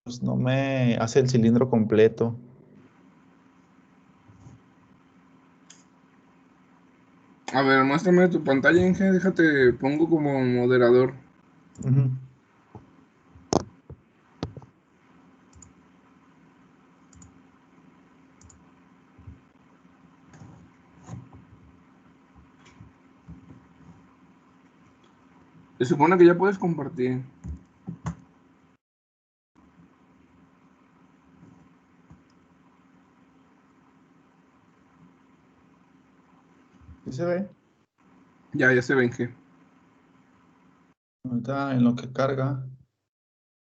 pues no me hace el cilindro completo. A ver, muéstrame tu pantalla, Inge. Déjate, pongo como moderador. Ujú. Se supone que ya puedes compartir. ¿Sí se ve? Ya se ve, Inge. Ahorita en lo que carga,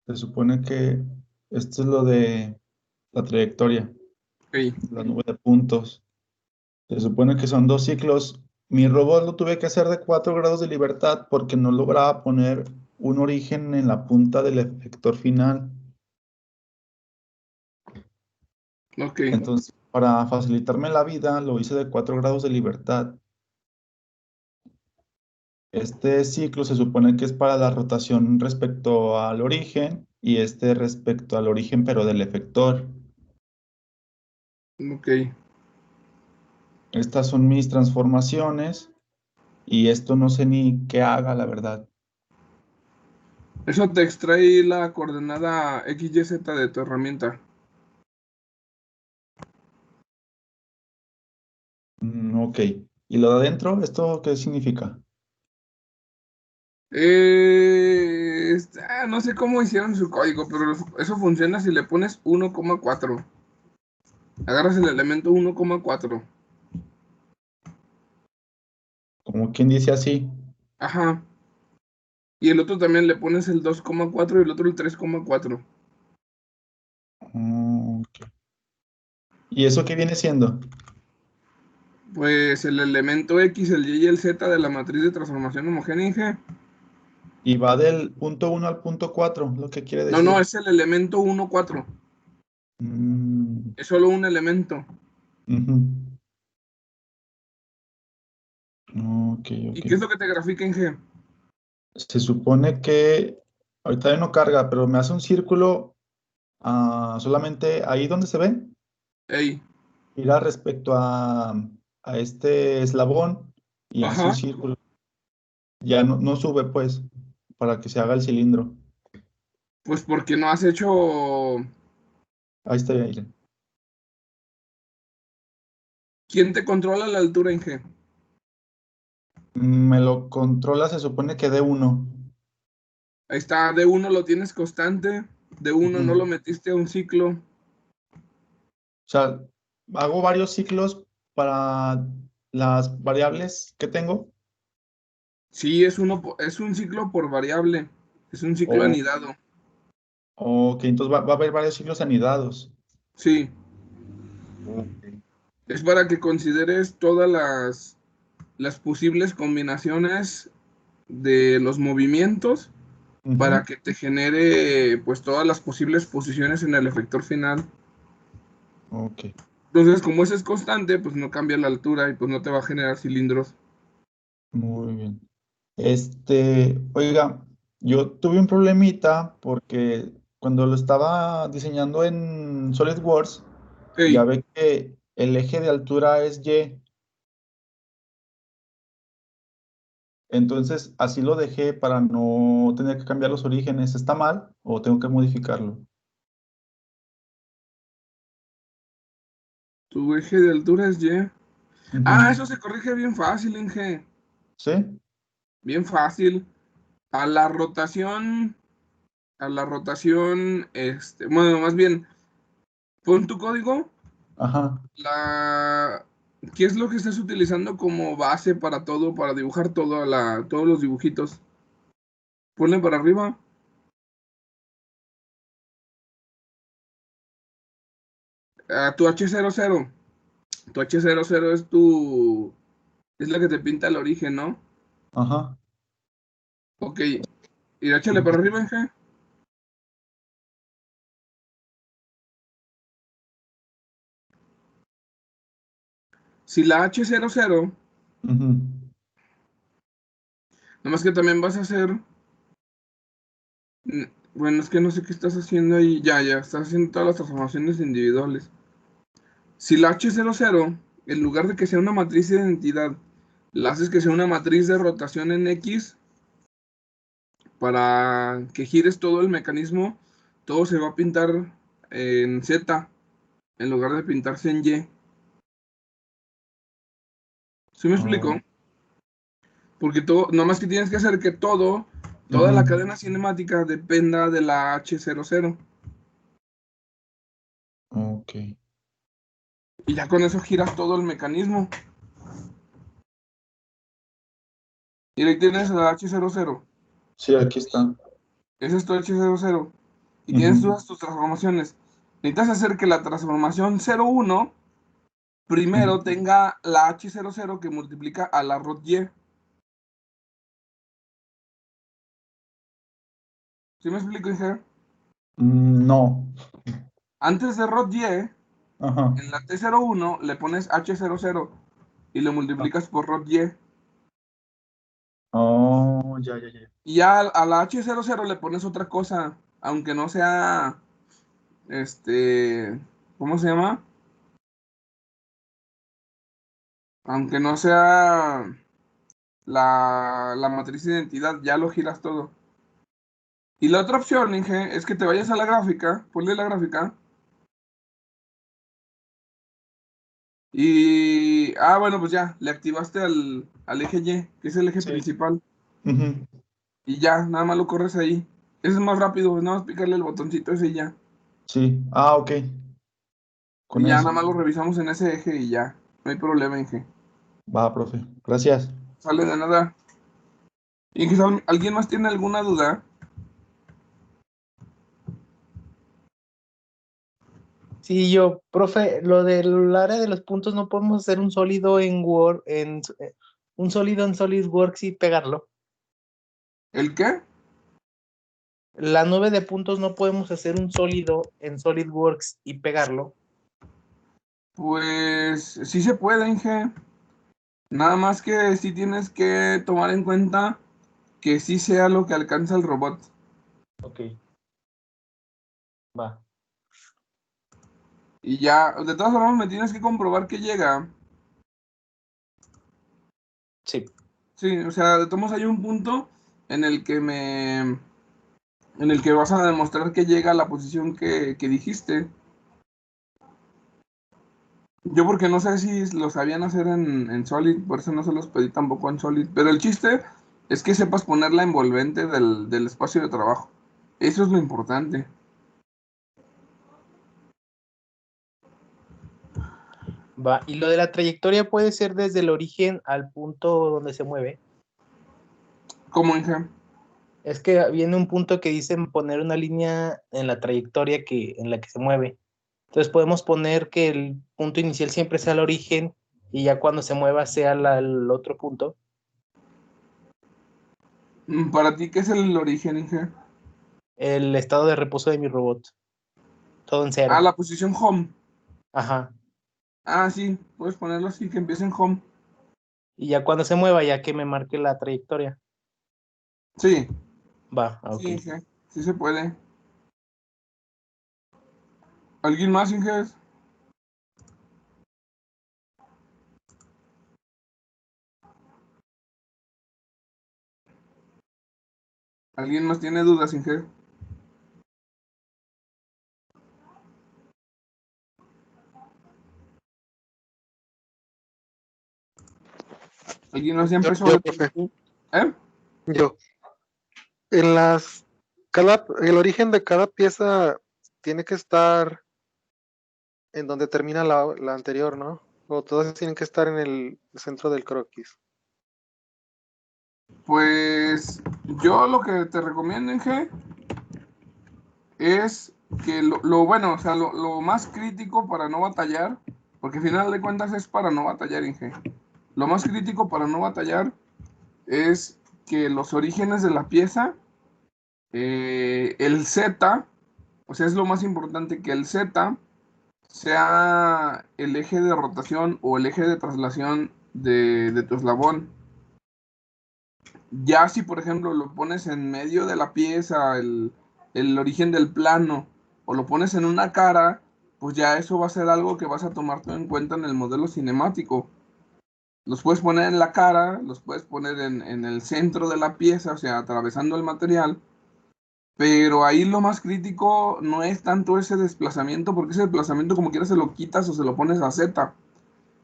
se supone que esto es lo de la trayectoria, Ok. la nube de puntos. Se supone que son dos ciclos. Mi robot lo tuve que hacer de 4 grados de libertad porque no lograba poner un origen en la punta del efector final. Ok. Entonces, para facilitarme la vida, lo hice de 4 grados de libertad. Este ciclo se supone que es para la rotación respecto al origen y este respecto al origen, pero del efector. Ok. Estas son mis transformaciones y esto no sé ni qué haga, la verdad. Eso te extrae la coordenada XYZ de tu herramienta. Ok. ¿Y lo de adentro? ¿Esto qué significa? No sé cómo hicieron su código, pero eso funciona si le pones 1,4. Agarras el elemento 1,4. Como quien dice así. Ajá. Y el otro también le pones el 2,4 y el otro el 3,4. Ok. ¿Y eso qué viene siendo? Pues el elemento X, el Y y el Z de la matriz de transformación homogénea, Inge. Y va del punto uno al punto 4, lo que quiere No, decir. es el elemento 1,4. Mm, Es solo un elemento. ujú. Ok, ¿Y ok. qué es lo que te grafica, Inge? Se supone que ahorita ya no carga, pero me hace un círculo solamente ahí donde se ve. Ey. Irá respecto a este eslabón y hace un Ajá. círculo. Ya no sube, pues, para que se haga el cilindro. Pues porque no has hecho... Ahí está, ahí. ¿Quién te controla la altura, Inge? Me lo controla, se supone que de uno. Ahí está, D1 lo tienes constante, D1 no lo Ujú. metiste a un ciclo. O sea, hago varios ciclos para las variables que tengo. Sí, es un ciclo por variable, es un ciclo O, anidado. ok, entonces va a haber varios ciclos anidados. Sí, Ok. es para que consideres todas las posibles combinaciones de los movimientos para Ujú. que te genere pues todas las posibles posiciones en el efector final. Ok, Entonces, como ese es constante, pues no cambia la altura y pues no te va a generar cilindros. muy bien. Oiga, yo tuve un problemita porque cuando lo estaba diseñando en SolidWorks, ya Hey, ve que el eje de altura es Y. Entonces, así lo dejé para no tener que cambiar los orígenes. ¿Está mal o tengo que modificarlo? tu eje de altura es Y. Ah, Ujú. eso se corrige bien fácil, Inge. ¿Sí? Bien fácil. A la rotación, bueno, más bien, pon tu código, Ajá. la, ¿qué es lo que estás utilizando como base para todo, para dibujar todos los dibujitos? Ponle para arriba, a tu H00. Tu H00 es la que te pinta el origen, ¿no? Ajá. Ok, y échale para Ujú. arriba, Inge. Si la H00, Ujú. nomás que también vas a hacer. Bueno, es que no sé qué estás haciendo ahí. Ya, estás haciendo todas las transformaciones individuales. Si la H00, en lugar de que sea una matriz de identidad, la haces que sea una matriz de rotación en X, para que gires todo el mecanismo, todo se va a pintar en Z, en lugar de pintarse en Y. ¿Sí me explico? Oh, Porque todo, nomás que tienes que hacer que toda la ujú. cadena cinemática dependa de la H00. Ok. Y ya con eso giras todo el mecanismo. Y ahí tienes la H00. Sí, aquí está. Ese es tu H00. Y tienes Ujú, todas tus transformaciones. Necesitas hacer que la transformación 01 ujú. primero tenga la H00 que multiplica a la ROT Y. ¿Sí me explico, Inge? No. Antes de ROT Y, en Ajá. la T01 le pones H00 y lo multiplicas por ROT Y. Oh, ya, ya, ya. Y ya a la H00 le pones otra cosa, aunque no sea, este, ¿cómo se llama? Aunque no sea la matriz de identidad, ya lo giras todo. Y la otra opción, Inge, es que te vayas a la gráfica, ponle la gráfica, bueno, pues ya, le activaste al eje Y, que es el eje Sí. principal, Ujú. y ya, nada más lo corres ahí. Eso es más rápido, nada más picarle el botoncito ese y ya. Sí. Ah, ok. Y Con ya, nada eso. más lo revisamos en ese eje y ya, no hay problema, Inge. Va, profe. Gracias. Sale de nada. Inge, ¿alguien más tiene alguna duda? Sí, yo, profe, lo del área de los puntos no podemos hacer un sólido en Word, un sólido en SolidWorks y pegarlo. ¿El qué? La nube de puntos no podemos hacer un sólido en SolidWorks y pegarlo. Pues sí se puede, Inge. Nada más que sí tienes que tomar en cuenta que sí sea lo que alcanza el robot. Ok, va. Y ya, de todas formas me tienes que comprobar que llega. Sí. Sí, o sea, de todos modos hay un punto en el que en el que vas a demostrar que llega a la posición que dijiste. Yo porque no sé si lo sabían hacer en Solid, por eso no se los pedí tampoco en Solid. Pero el chiste es que sepas poner la envolvente del espacio de trabajo. Eso es lo importante. Va. Y lo de la trayectoria puede ser desde el origen al punto donde se mueve. ¿Cómo, Inge? Es que viene un punto que dicen poner una línea en la trayectoria en la que se mueve. Entonces podemos poner que el punto inicial siempre sea el origen y ya cuando se mueva sea el otro punto. Para ti, ¿qué es el origen, Inge? El estado de reposo de mi robot. Todo en Ah, cero. la posición home. Ajá. Ah, sí, puedes ponerlo así, que empiece en home. Y ya cuando se mueva, ya que me marque la trayectoria. Sí, Va, sí, ok. Inge, sí se puede. ¿Alguien más, Inge? ¿Alguien más tiene dudas, Inge? ¿Alguien más ya empezó Yo, profe, ¿Eh? yo. En el origen de cada pieza tiene que estar en donde termina la anterior, ¿no? O todas tienen que estar en el centro del croquis. Pues yo lo que te recomiendo, Inge, es que lo bueno, o sea, lo más crítico para no batallar, porque al final de cuentas es para no batallar, Inge. Lo más crítico para no batallar es que los orígenes de la pieza, el Z, o sea, es lo más importante que el Z sea el eje de rotación o el eje de traslación de tu eslabón. Ya si, por ejemplo, lo pones en medio de la pieza, el origen del plano o lo pones en una cara, pues ya eso va a ser algo que vas a tomar tú en cuenta en el modelo cinemático. Los puedes poner en la cara, los puedes poner en el centro de la pieza, o sea, atravesando el material, pero ahí lo más crítico no es tanto ese desplazamiento, porque ese desplazamiento como quieras se lo quitas o se lo pones a Z.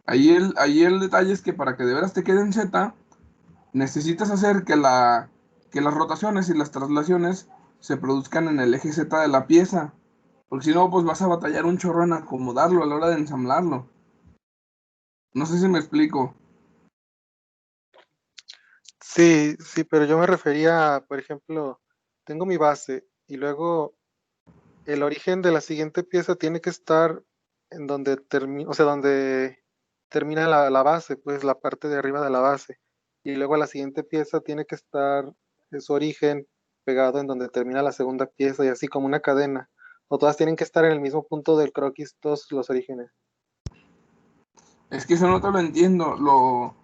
Ahí el detalle es que para que de veras te quede en Z, necesitas hacer que las rotaciones y las traslaciones se produzcan en el eje Z de la pieza, porque si no, pues vas a batallar un chorro en acomodarlo a la hora de ensamblarlo. No sé si me explico. Sí, sí, pero yo me refería a, por ejemplo, tengo mi base y luego el origen de la siguiente pieza tiene que estar en donde termina, o sea, donde termina la base, pues la parte de arriba de la base. Y luego la siguiente pieza tiene que estar su origen pegado en donde termina la segunda pieza y así como una cadena. O todas tienen que estar en el mismo punto del croquis, todos los orígenes. Es que eso no te lo entiendo.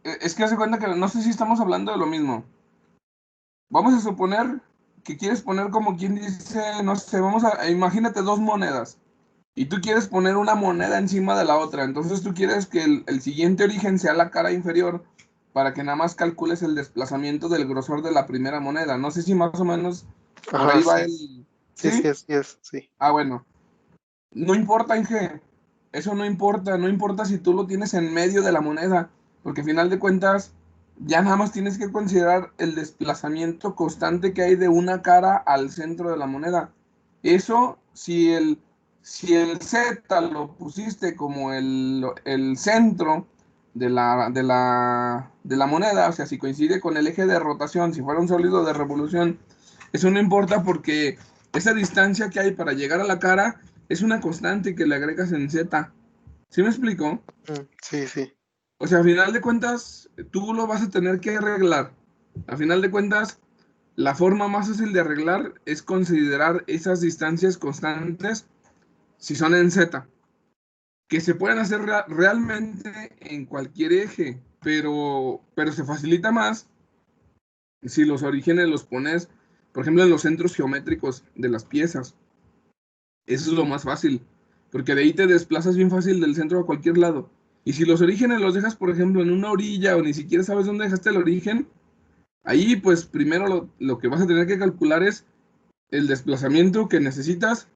Es que hace cuenta que no sé si estamos hablando de lo mismo. Vamos a suponer que quieres poner como quien dice, no sé, imagínate dos monedas. Y tú quieres poner una moneda encima de la otra. Entonces tú quieres que el siguiente origen sea la cara inferior para que nada más calcules el desplazamiento del grosor de la primera moneda. No sé si más o menos por Ajá, ahí va sí, el... sí, ¿Sí? sí. Ah, bueno. No importa, Inge. Eso no importa. No importa si tú lo tienes en medio de la moneda. Porque al final de cuentas, ya nada más tienes que considerar el desplazamiento constante que hay de una cara al centro de la moneda. Eso, si el Z lo pusiste como el centro de la moneda, o sea, si coincide con el eje de rotación, si fuera un sólido de revolución, eso no importa porque esa distancia que hay para llegar a la cara es una constante que le agregas en Z. ¿Sí me explico? Sí, sí. O sea, a final de cuentas, tú lo vas a tener que arreglar. A final de cuentas, la forma más fácil de arreglar es considerar esas distancias constantes si son en Z, que se pueden hacer realmente en cualquier eje, pero se facilita más si los orígenes los pones, por ejemplo, en los centros geométricos de las piezas. Eso es lo más fácil, porque de ahí te desplazas bien fácil del centro a cualquier lado. Y si los orígenes los dejas, por ejemplo, en una orilla o ni siquiera sabes dónde dejaste el origen, ahí pues primero lo que vas a tener que calcular es el desplazamiento que necesitas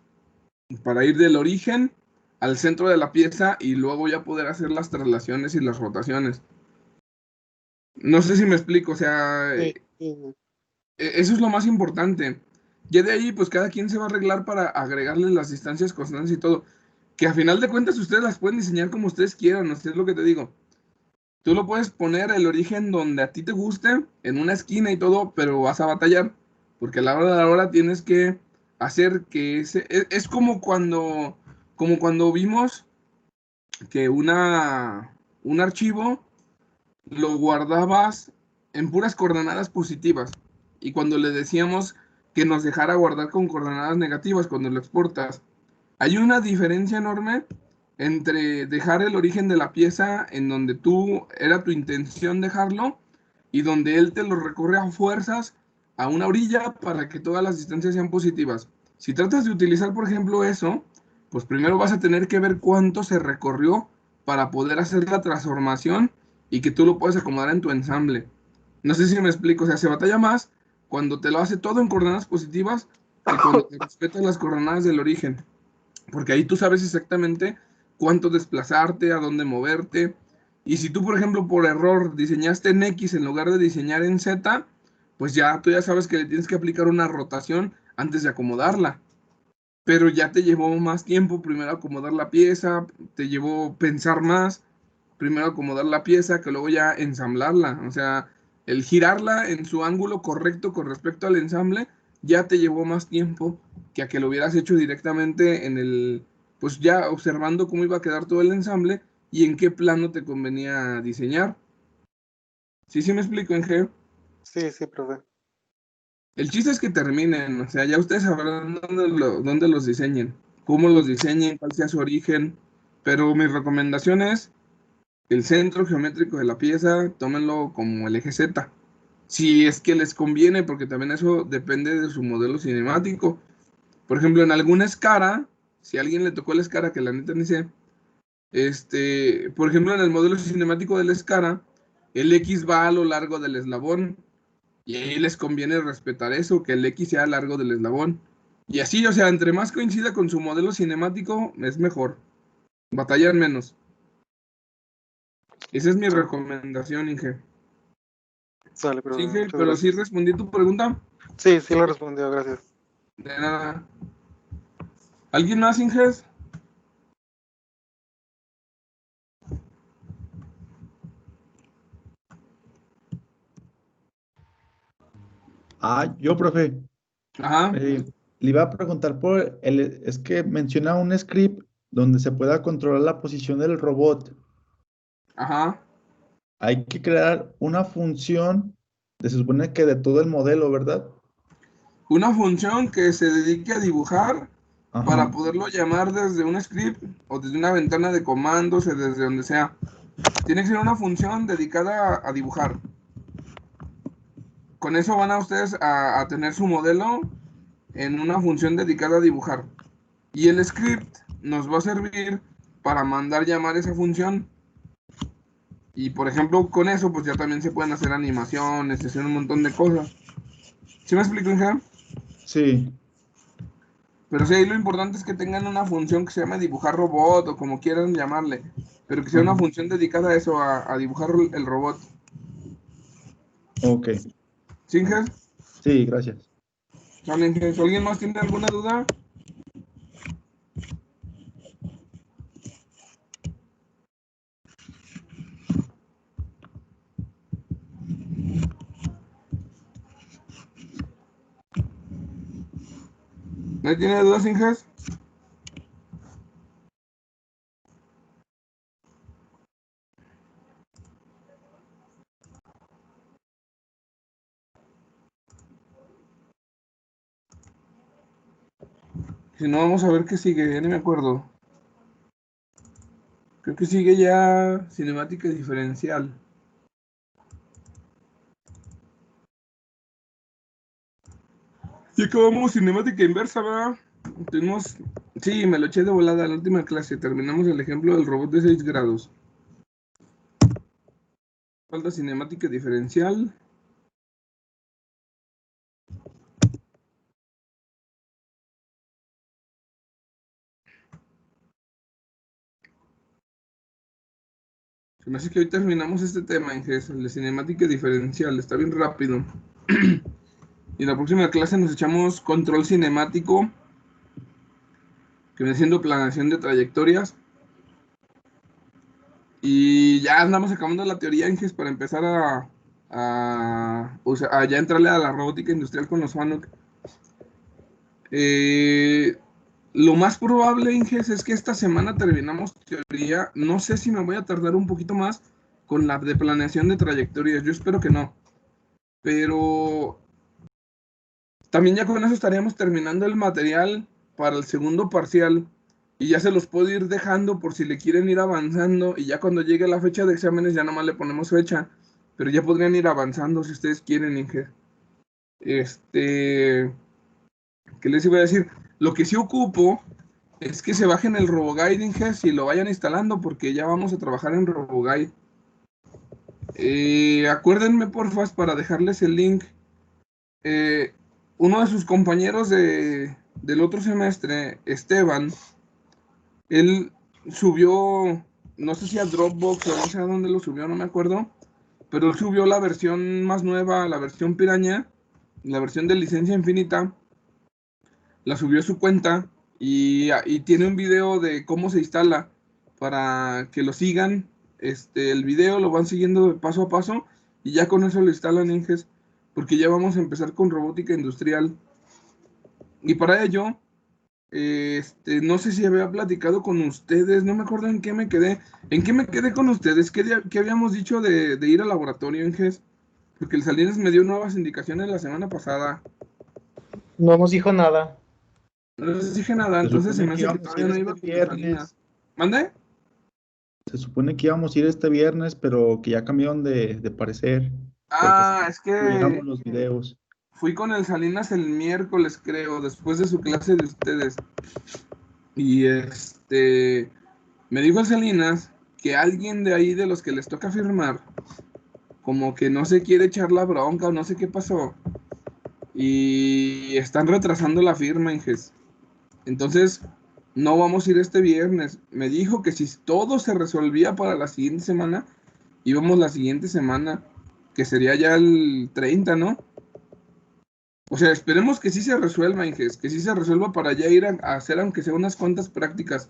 para ir del origen al centro de la pieza y luego ya poder hacer las traslaciones y las rotaciones. No sé si me explico, o sea, Sí, sí. eso es lo más importante. Ya de ahí, pues cada quien se va a arreglar para agregarle las distancias constantes y todo. Que a final de cuentas ustedes las pueden diseñar como ustedes quieran, no sé, es lo que te digo. Tú lo puedes poner el origen donde a ti te guste, en una esquina y todo, pero vas a batallar. Porque a la hora de la hora tienes que hacer que ese... Es como cuando vimos que un archivo lo guardabas en puras coordenadas positivas. Y cuando le decíamos que nos dejara guardar con coordenadas negativas cuando lo exportas, hay una diferencia enorme entre dejar el origen de la pieza en donde tú era tu intención dejarlo y donde él te lo recorre a fuerzas a una orilla para que todas las distancias sean positivas. Si tratas de utilizar, por ejemplo, eso, pues primero vas a tener que ver cuánto se recorrió para poder hacer la transformación y que tú lo puedes acomodar en tu ensamble. No sé si me explico, o sea, se batalla más cuando te lo hace todo en coordenadas positivas que cuando te respetas las coordenadas del origen, porque ahí tú sabes exactamente cuánto desplazarte, a dónde moverte. Y si tú, por ejemplo, por error diseñaste en X en lugar de diseñar en Z, pues ya tú ya sabes que le tienes que aplicar una rotación antes de acomodarla. Pero ya te llevó más tiempo primero acomodar la pieza, te llevó pensar más, primero acomodar la pieza, que luego ya ensamblarla. O sea, el girarla en su ángulo correcto con respecto al ensamble ya te llevó más tiempo que a que lo hubieras hecho directamente en el, pues ya observando cómo iba a quedar todo el ensamble y en qué plano te convenía diseñar. Sí, sí me explico, Inge. Sí, sí, profe. El chiste es que terminen, o sea, ya ustedes sabrán dónde los diseñen, cómo los diseñen, cuál sea su origen, pero mi recomendación es el centro geométrico de la pieza, tómenlo como el eje Z. Si es que les conviene, porque también eso depende de su modelo cinemático. Por ejemplo, en alguna escara, si a alguien le tocó la escara, que la neta ni sé, por ejemplo, en el modelo cinemático de la escara, el X va a lo largo del eslabón, y ahí les conviene respetar eso, que el X sea a lo largo del eslabón. Y así, o sea, entre más coincida con su modelo cinemático, es mejor. Batallar menos. Esa es mi recomendación, Inge. Sale, pero Sí, Inge, muchas pero sí gracias. respondí tu pregunta. Sí, sí lo respondió, gracias. De nada. ¿Alguien más, Inges? Yo, profe, Ajá, le iba a preguntar es que menciona un script donde se pueda controlar la posición del robot. ajá. Hay que crear una función, se supone que de todo el modelo, ¿verdad? Una función que se dedique a dibujar para Ajá. poderlo llamar desde un script o desde una ventana de comandos o desde donde sea. Tiene que ser una función dedicada a dibujar. Con eso van a ustedes a tener su modelo en una función dedicada a dibujar. Y el script nos va a servir para mandar llamar esa función. Y por ejemplo, con eso, pues ya también se pueden hacer animaciones, hacer un montón de cosas. ¿Sí me explico, Inge? Sí. Pero sí, ahí lo importante es que tengan una función que se llame dibujar robot o como quieran llamarle. Pero que sea una Ajá. función dedicada a eso, a dibujar el robot. Ok. ¿Sí, Inge? Sí, gracias. Sale, Inge. ¿Alguien más tiene alguna duda? ¿Nadie tiene dudas, Inge? Si no, vamos a ver qué sigue, ya ni me acuerdo. Creo que sigue ya cinemática diferencial. Y acabamos cinemática inversa, ¿verdad? Tuvimos... Sí, me lo eché de volada en la última clase. Terminamos el ejemplo del robot de 6 grados. Falta cinemática diferencial. Se me hace que hoy terminamos este tema, Inges, el de cinemática diferencial. Está bien rápido. Y en la próxima clase nos echamos control cinemático, que viene siendo planeación de trayectorias. Y ya andamos acabando la teoría, Inges, para empezar a ya entrarle a la robótica industrial con los FANUC. Lo más probable, Inges, es que esta semana terminamos teoría. No sé si me voy a tardar un poquito más con la de planeación de trayectorias. Yo espero que no. Pero también ya con eso estaríamos terminando el material para el segundo parcial. Y ya se los puedo ir dejando por si le quieren ir avanzando. Y ya cuando llegue la fecha de exámenes ya nomás le ponemos fecha. Pero ya podrían ir avanzando si ustedes quieren, Inge. ¿Qué les iba a decir? Lo que sí ocupo es que se bajen el RoboGuide, Inges, y lo vayan instalando porque ya vamos a trabajar en RoboGuide. Acuérdenme, porfa, para dejarles el link. Uno de sus compañeros del otro semestre, Esteban, él subió, no sé si a Dropbox o no sé a dónde lo subió, no me acuerdo, pero él subió la versión más nueva, la versión piraña, la versión de licencia infinita, la subió a su cuenta y tiene un video de cómo se instala para que lo sigan. El video lo van siguiendo de paso a paso y ya con eso lo instalan, Inges, porque ya vamos a empezar con robótica industrial. Y para ello, no sé si había platicado con ustedes, no me acuerdo en qué me quedé. ¿En qué me quedé con ustedes? ¿Qué habíamos dicho de ir al laboratorio, Inges? Porque el Salinas me dio nuevas indicaciones la semana pasada. No nos dijo nada. No les dije nada, Se entonces se supone me que hace que íbamos a ir todavía no este iba con el Salinas. viernes. ¿Mande? Se supone que íbamos a ir este viernes, pero que ya cambiaron de parecer. Ah, es Tuviéramos que los videos. fui con el Salinas el miércoles, creo, después de su clase de ustedes. Y me dijo el Salinas que alguien de ahí de los que les toca firmar, como que no se quiere echar la bronca o no sé qué pasó. Y están retrasando la firma, Inges. Entonces, no vamos a ir este viernes. Me dijo que si todo se resolvía para la siguiente semana, íbamos la siguiente semana, que sería ya el 30, ¿no? O sea, esperemos que sí se resuelva, Inges, que sí se resuelva para ya ir a hacer aunque sea unas cuantas prácticas.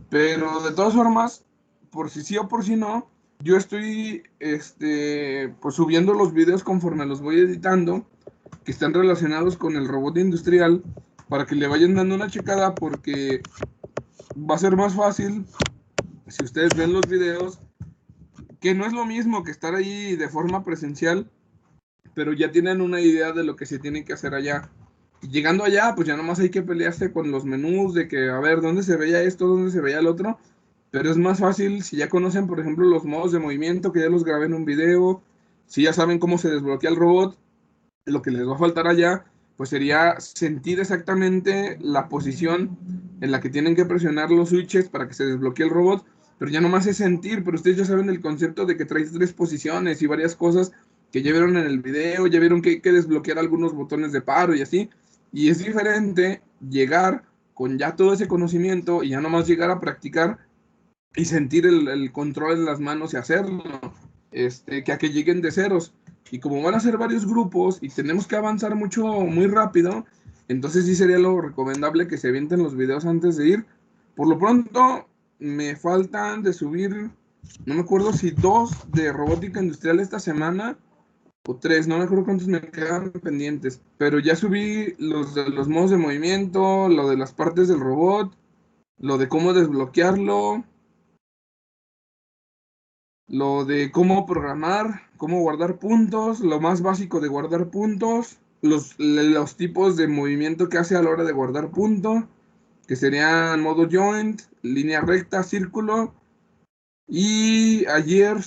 Pero de todas formas, por si sí o por si no, yo estoy pues subiendo los videos conforme los voy editando, que están relacionados con el robot industrial, para que le vayan dando una checada, porque va a ser más fácil si ustedes ven los videos, que no es lo mismo que estar ahí de forma presencial, pero ya tienen una idea de lo que se tiene que hacer allá. Y llegando allá, pues ya nomás hay que pelearse con los menús de que, a ver, ¿dónde se veía esto? ¿Dónde se veía el otro? Pero es más fácil si ya conocen, por ejemplo, los modos de movimiento, que ya los grabé en un video, si ya saben cómo se desbloquea el robot. Lo que les va a faltar allá, pues sería sentir exactamente la posición en la que tienen que presionar los switches para que se desbloquee el robot, pero ya nomás es sentir, pero ustedes ya saben el concepto de que traes 3 posiciones y varias cosas que ya vieron en el video, ya vieron que hay que desbloquear algunos botones de paro y así, y es diferente llegar con ya todo ese conocimiento y ya nomás llegar a practicar y sentir el control en las manos y hacerlo, que a que lleguen de ceros. Y como van a ser varios grupos y tenemos que avanzar mucho, muy rápido, entonces sí sería lo recomendable que se avienten los videos antes de ir. Por lo pronto, me faltan de subir, no me acuerdo si 2 de robótica industrial esta semana o 3, no me acuerdo cuántos me quedan pendientes. Pero ya subí los de los modos de movimiento, lo de las partes del robot, lo de cómo desbloquearlo, lo de cómo programar, cómo guardar puntos, lo más básico de guardar puntos, los tipos de movimiento que hace a la hora de guardar punto, que serían modo joint, línea recta, círculo. Y ayer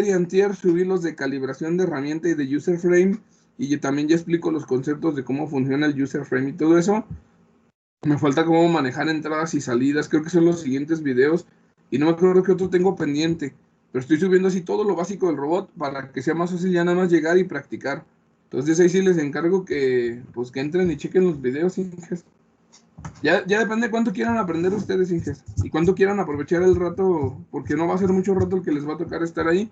y antier subí los de calibración de herramienta y de user frame, y también ya explico los conceptos de cómo funciona el user frame y todo eso. Me falta cómo manejar entradas y salidas, creo que son los siguientes videos, y no me acuerdo qué otro tengo pendiente, pero estoy subiendo así todo lo básico del robot para que sea más fácil ya nada más llegar y practicar. Entonces ahí sí les encargo que, pues, que entren y chequen los videos, Inges. Ya depende de cuánto quieran aprender ustedes, Inges, y cuánto quieran aprovechar el rato, porque no va a ser mucho rato el que les va a tocar estar ahí,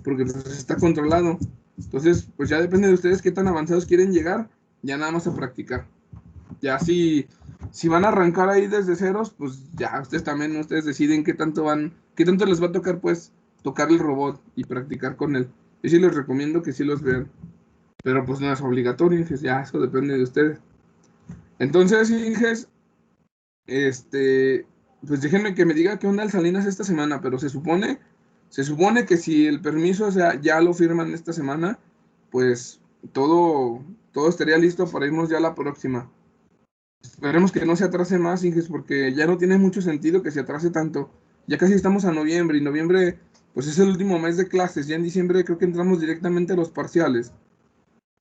porque pues, está controlado. Entonces, pues ya depende de ustedes qué tan avanzados quieren llegar, ya nada más a practicar. Ya si van a arrancar ahí desde ceros, pues ya ustedes también, ustedes deciden qué tanto les va a tocar, pues, tocar el robot y practicar con él. Yo sí les recomiendo que sí los vean, pero pues no es obligatorio, Inges, ya eso depende de ustedes. Entonces, Inges, pues déjenme que me diga qué onda el Salinas esta semana, pero se supone que si el permiso, o sea, ya lo firman esta semana, pues todo estaría listo para irnos ya la próxima. Esperemos que no se atrase más, Inges, porque ya no tiene mucho sentido que se atrase tanto. Ya casi estamos a noviembre, y noviembre pues es el último mes de clases. Ya en diciembre creo que entramos directamente a los parciales.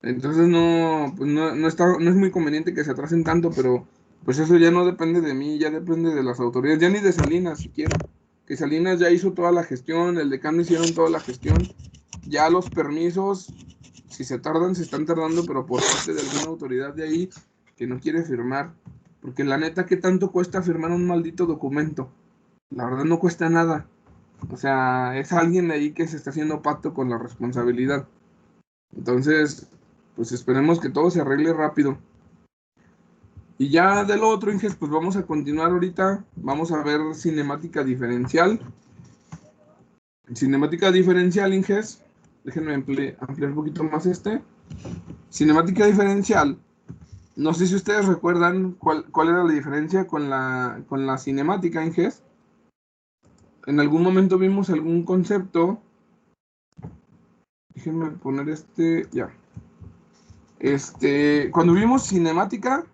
Entonces no, pues no es muy conveniente que se atrasen tanto, pero pues eso ya no depende de mí, ya depende de las autoridades, ya ni de Salinas siquiera. Que Salinas ya hizo toda la gestión, el decano hicieron toda la gestión. Ya los permisos, si se tardan, se están tardando, pero por parte de alguna autoridad de ahí que no quiere firmar. Porque la neta, ¿qué tanto cuesta firmar un maldito documento? La verdad no cuesta nada. O sea, es alguien ahí que se está haciendo pacto con la responsabilidad. Entonces, pues esperemos que todo se arregle rápido. Y ya del otro, Inges, pues vamos a continuar ahorita. Vamos a ver cinemática diferencial. Cinemática diferencial, Inges. Déjenme ampliar un poquito más Cinemática diferencial. No sé si ustedes recuerdan cuál era la diferencia con la cinemática, Inges. En algún momento vimos algún concepto. Déjenme poner ya. Cuando vimos cinemática,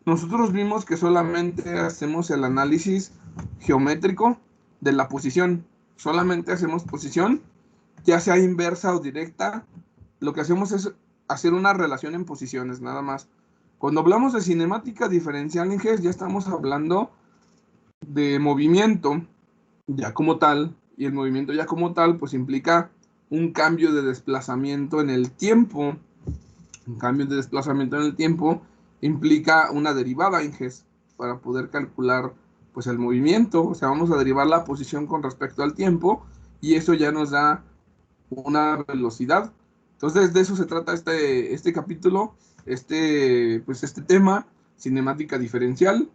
nosotros vimos que solamente hacemos el análisis geométrico de la posición. Solamente hacemos posición, ya sea inversa o directa, lo que hacemos es hacer una relación en posiciones, nada más. Cuando hablamos de cinemática diferencial en GES, ya estamos hablando de movimiento ya como tal, y el movimiento ya como tal, pues implica un cambio de desplazamiento en el tiempo. Un cambio de desplazamiento en el tiempo implica una derivada en GES para poder calcular pues el movimiento. O sea, vamos a derivar la posición con respecto al tiempo y eso ya nos da una velocidad. Entonces de eso se trata este capítulo, pues este tema, cinemática diferencial,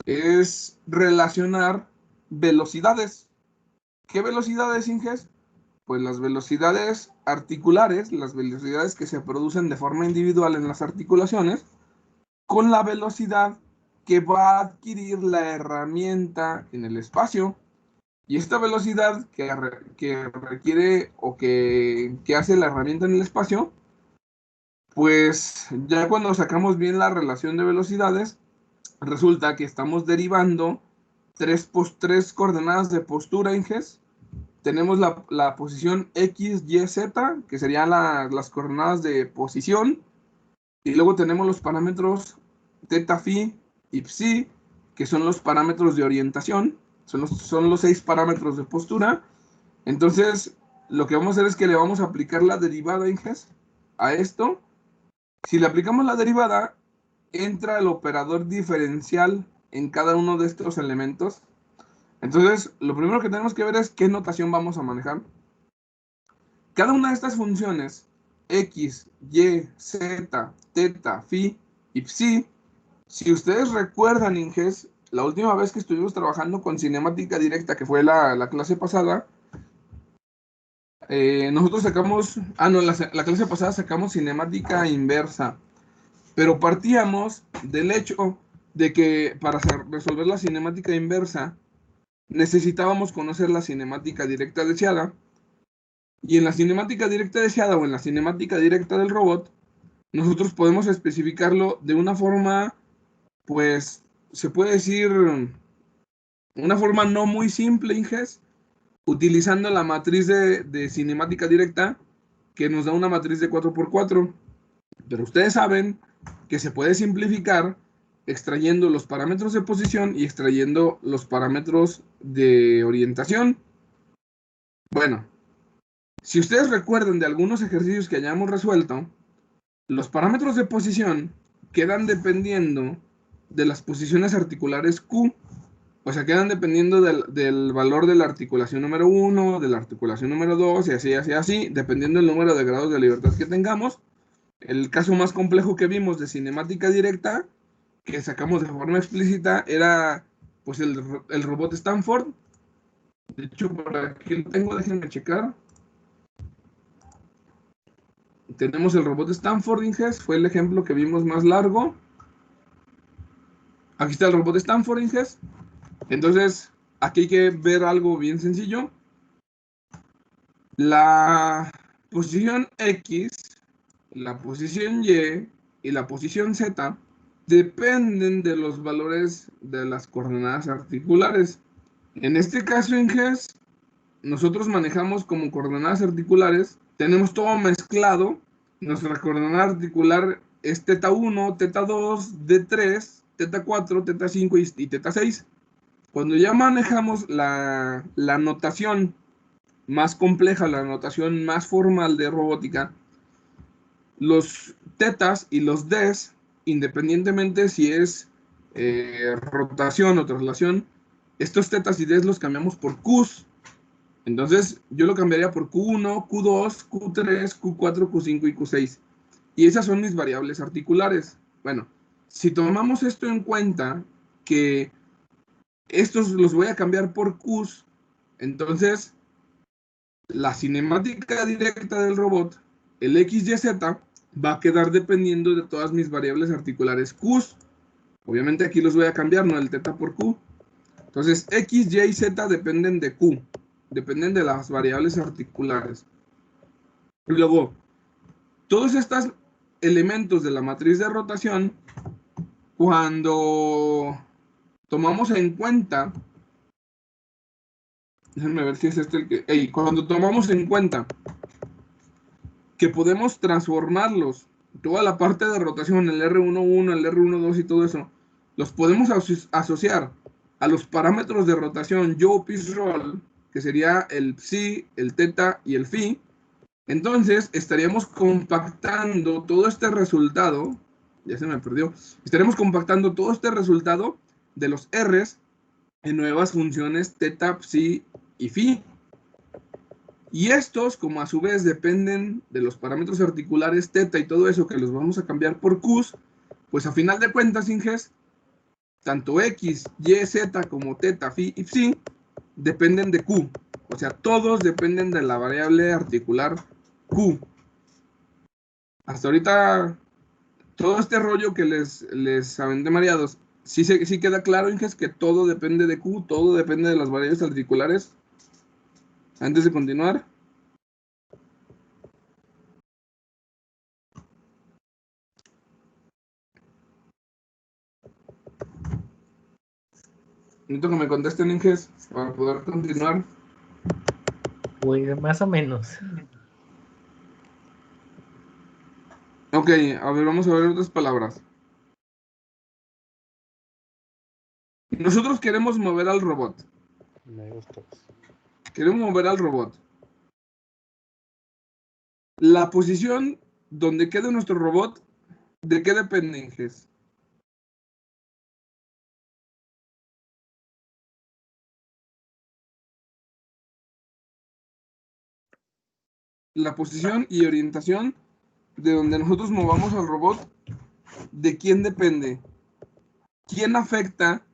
es relacionar velocidades. ¿Qué velocidades, Inges? Pues las velocidades articulares, las velocidades que se producen de forma individual en las articulaciones, con la velocidad que va a adquirir la herramienta en el espacio. Y esta velocidad que requiere o que hace la herramienta en el espacio, pues ya cuando sacamos bien la relación de velocidades, resulta que estamos derivando tres coordenadas de postura, Inges. Tenemos la posición X, Y, Z, que serían las coordenadas de posición. Y luego tenemos los parámetros teta, phi y psi, que son los parámetros de orientación. Son los 6 parámetros de postura. Entonces, lo que vamos a hacer es que le vamos a aplicar la derivada, Inges, a esto. Si le aplicamos la derivada, entra el operador diferencial en cada uno de estos elementos. Entonces, lo primero que tenemos que ver es qué notación vamos a manejar. Cada una de estas funciones, X, Y, Z, teta, phi y psi, si ustedes recuerdan, Inges, la última vez que estuvimos trabajando con cinemática directa, que fue la clase pasada, nosotros sacamos, la clase pasada sacamos cinemática inversa, pero partíamos del hecho de que para resolver la cinemática inversa, necesitábamos conocer la cinemática directa deseada, y en la cinemática directa deseada o en la cinemática directa del robot, nosotros podemos especificarlo de una forma, pues, se puede decir, una forma no muy simple, Inges, utilizando la matriz de cinemática directa, que nos da una matriz de 4×4. Pero ustedes saben que se puede simplificar extrayendo los parámetros de posición y extrayendo los parámetros de orientación. Bueno, si ustedes recuerdan de algunos ejercicios que hayamos resuelto, los parámetros de posición quedan dependiendo de las posiciones articulares Q. O sea, quedan dependiendo del valor de la articulación número 1, de la articulación número 2, y así, dependiendo del número de grados de libertad que tengamos. El caso más complejo que vimos de cinemática directa, que sacamos de forma explícita, era pues el robot Stanford. De hecho, por aquí lo tengo, déjenme checar. Tenemos el robot Stanford, Inges, fue el ejemplo que vimos más largo. Aquí está el robot Stanford, Inges. Entonces, aquí hay que ver algo bien sencillo. La posición X, la posición Y y la posición Z dependen de los valores de las coordenadas articulares. En este caso, en GES, nosotros manejamos como coordenadas articulares, tenemos todo mezclado. Nuestra coordenada articular es teta 1, teta 2, D3, teta 4, teta 5 y teta 6. Cuando ya manejamos la notación más compleja, la notación más formal de robótica, los tetas y los ds, independientemente si es rotación o traslación, estos tetas y ds los cambiamos por q's. Entonces yo lo cambiaría por q1, q2, q3, q4, q5 y q6. Y esas son mis variables articulares. Bueno, si tomamos esto en cuenta, que estos los voy a cambiar por q's, entonces la cinemática directa del robot, el X, Y, Z, va a quedar dependiendo de todas mis variables articulares q's. Obviamente aquí los voy a cambiar, no el teta por q. Entonces X, Y y Z dependen de q, dependen de las variables articulares. Y luego, todos estos elementos de la matriz de rotación, cuando tomamos en cuenta, déjenme ver si es este el que, cuando tomamos en cuenta que podemos transformarlos. Toda la parte de rotación, el R11, el R12 y todo eso, los podemos asociar a los parámetros de rotación yaw, pitch, roll, que sería el psi, el teta y el phi. Entonces estaríamos compactando todo este resultado, ya se me perdió, estaremos compactando todo este resultado de los R's en nuevas funciones teta, psi y phi. Y estos, como a su vez dependen de los parámetros articulares teta y todo eso que los vamos a cambiar por q's, pues a final de cuentas, Inges, tanto x, y, z como teta, phi y psi dependen de q. O sea, todos dependen de la variable articular q. Hasta ahorita, todo este rollo que les aventé mareados, ¿sí queda claro, Inges, que todo depende de q, todo depende de las variables articulares? Antes de continuar. Necesito que me contesten, Inges, para poder continuar. Pues más o menos. Ok, a ver, vamos a ver otras palabras. Nosotros queremos mover al robot. Queremos mover al robot. La posición donde quede nuestro robot, ¿de qué depende, Inges? La posición y orientación de donde nosotros movamos al robot, ¿de quién depende? ¿Quién afecta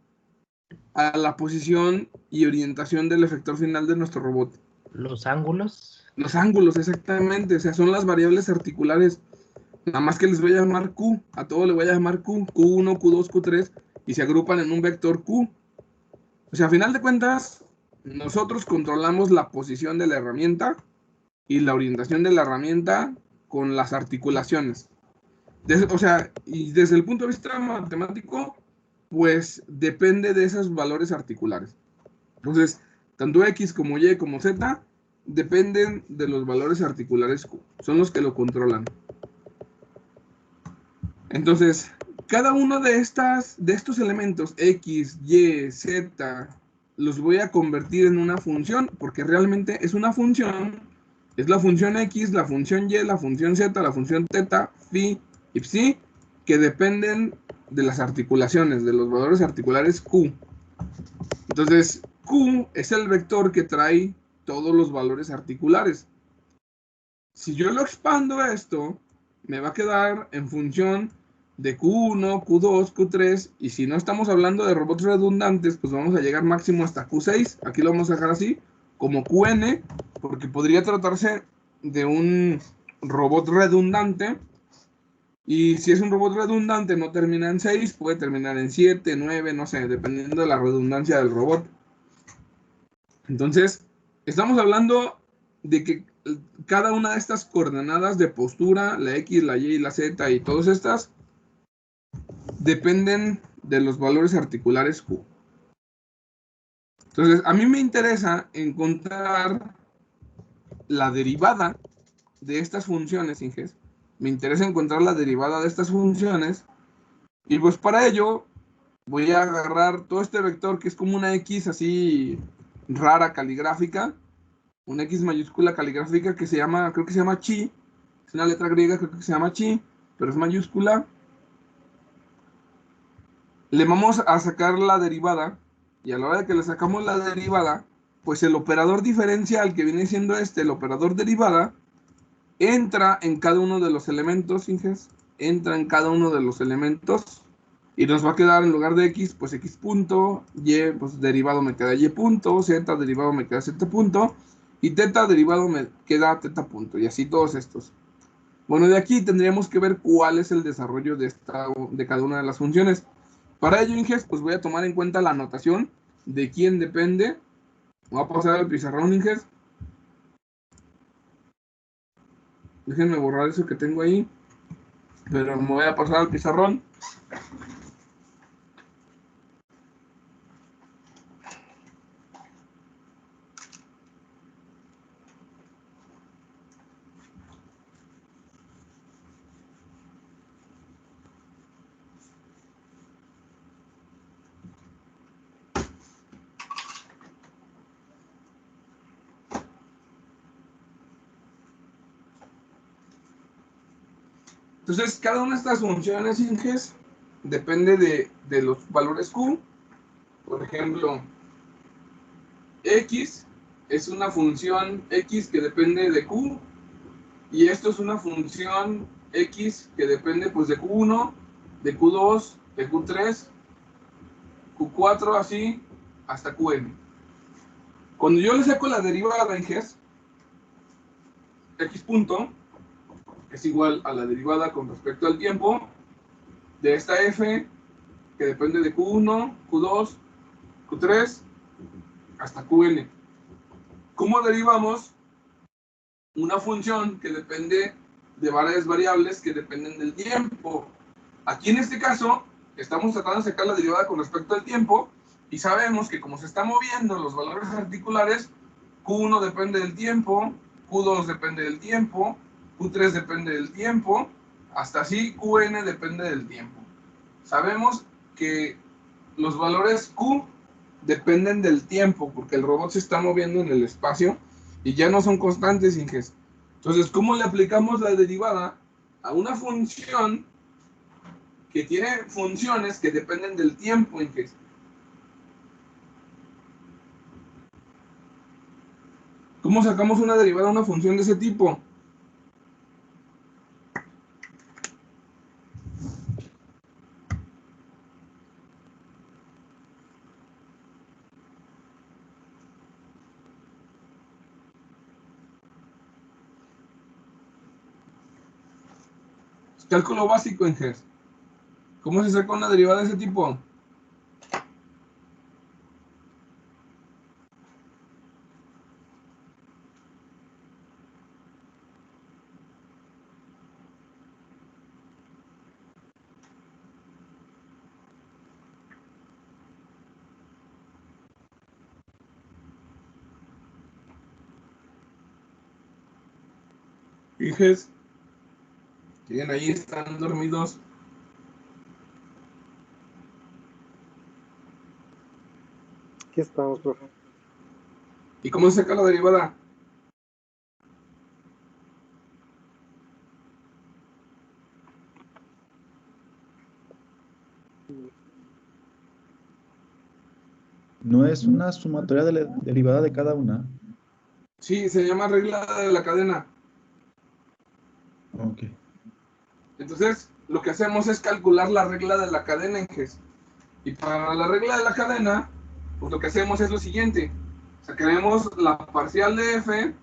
a la posición y orientación del efector final de nuestro robot? Los ángulos. Los ángulos, exactamente. O sea, son las variables articulares. Nada más que les voy a llamar Q. A todo le voy a llamar Q. Q1, Q2, Q3. Y se agrupan en un vector Q. O sea, a final de cuentas, nosotros controlamos la posición de la herramienta y la orientación de la herramienta con las articulaciones. O sea, y desde el punto de vista matemático, pues depende de esos valores articulares. Entonces, tanto X como Y como Z dependen de los valores articulares Q. Son los que lo controlan. Entonces, cada uno de estos elementos X, Y, Z, los voy a convertir en una función, porque realmente es una función. Es la función X, la función Y, la función Z, la función teta, phi y psi, que dependen de las articulaciones, de los valores articulares Q. Entonces, Q es el vector que trae todos los valores articulares. Si yo lo expando a esto, me va a quedar en función de Q1, Q2, Q3, y si no estamos hablando de robots redundantes, pues vamos a llegar máximo hasta Q6. Aquí lo vamos a dejar así, como QN, porque podría tratarse de un robot redundante, y si es un robot redundante no termina en 6, puede terminar en 7, 9, no sé, dependiendo de la redundancia del robot. Entonces, estamos hablando de que cada una de estas coordenadas de postura, la X, la Y, la Z y todas estas, dependen de los valores articulares Q. Entonces, a mí me interesa encontrar la derivada de estas funciones, Inges. Me interesa encontrar la derivada de estas funciones. Y pues para ello voy a agarrar todo este vector que es como una X así rara caligráfica. Una X mayúscula caligráfica que se llama, creo que se llama chi. Es una letra griega, creo que se llama chi, pero es mayúscula. Le vamos a sacar la derivada, y a la hora de que le sacamos la derivada, pues el operador diferencial que viene siendo el operador derivada, entra en cada uno de los elementos, Inges, entra en cada uno de los elementos, y nos va a quedar en lugar de X, pues X punto, Y, pues derivado me queda Y punto, Z derivado me queda Z punto, y teta derivado me queda teta punto, y así todos estos. Bueno, de aquí tendríamos que ver cuál es el desarrollo de cada una de las funciones. Para ello, Inges, pues voy a tomar en cuenta la anotación de quién depende. Voy a pasar al pizarrón, Inges. Déjenme borrar eso que tengo ahí. Pero me voy a pasar al pizarrón. Entonces, cada una de estas funciones, Inges, depende de los valores Q. Por ejemplo, X es una función X que depende de Q, y esto es una función X que depende pues de Q1, de Q2, de Q3, Q4, así, hasta Qn. Cuando yo le saco la derivada en G, X punto es igual a la derivada con respecto al tiempo de esta F, que depende de Q1, Q2, Q3, hasta Qn. ¿Cómo derivamos una función que depende de varias variables que dependen del tiempo? Aquí en este caso, estamos tratando de sacar la derivada con respecto al tiempo, y sabemos que como se están moviendo los valores articulares, Q1 depende del tiempo, Q2 depende del tiempo, Q3 depende del tiempo, hasta así Qn depende del tiempo. Sabemos que los valores Q dependen del tiempo, porque el robot se está moviendo en el espacio y ya no son constantes, Inges. Entonces, ¿cómo le aplicamos la derivada a una función que tiene funciones que dependen del tiempo, Inges? ¿Cómo sacamos una derivada a una función de ese tipo? Cálculo básico, Inges. ¿Cómo se saca una derivada de ese tipo? Inges, ¿siguen ahí? ¿Están dormidos? Aquí estamos, profe. ¿Y cómo se saca la derivada? ¿No es una sumatoria de la derivada de cada una? Sí, se llama regla de la cadena. Ok. Entonces, lo que hacemos es calcular la regla de la cadena, Inges. Y para la regla de la cadena, pues lo que hacemos es lo siguiente. Sacaremos la parcial de f,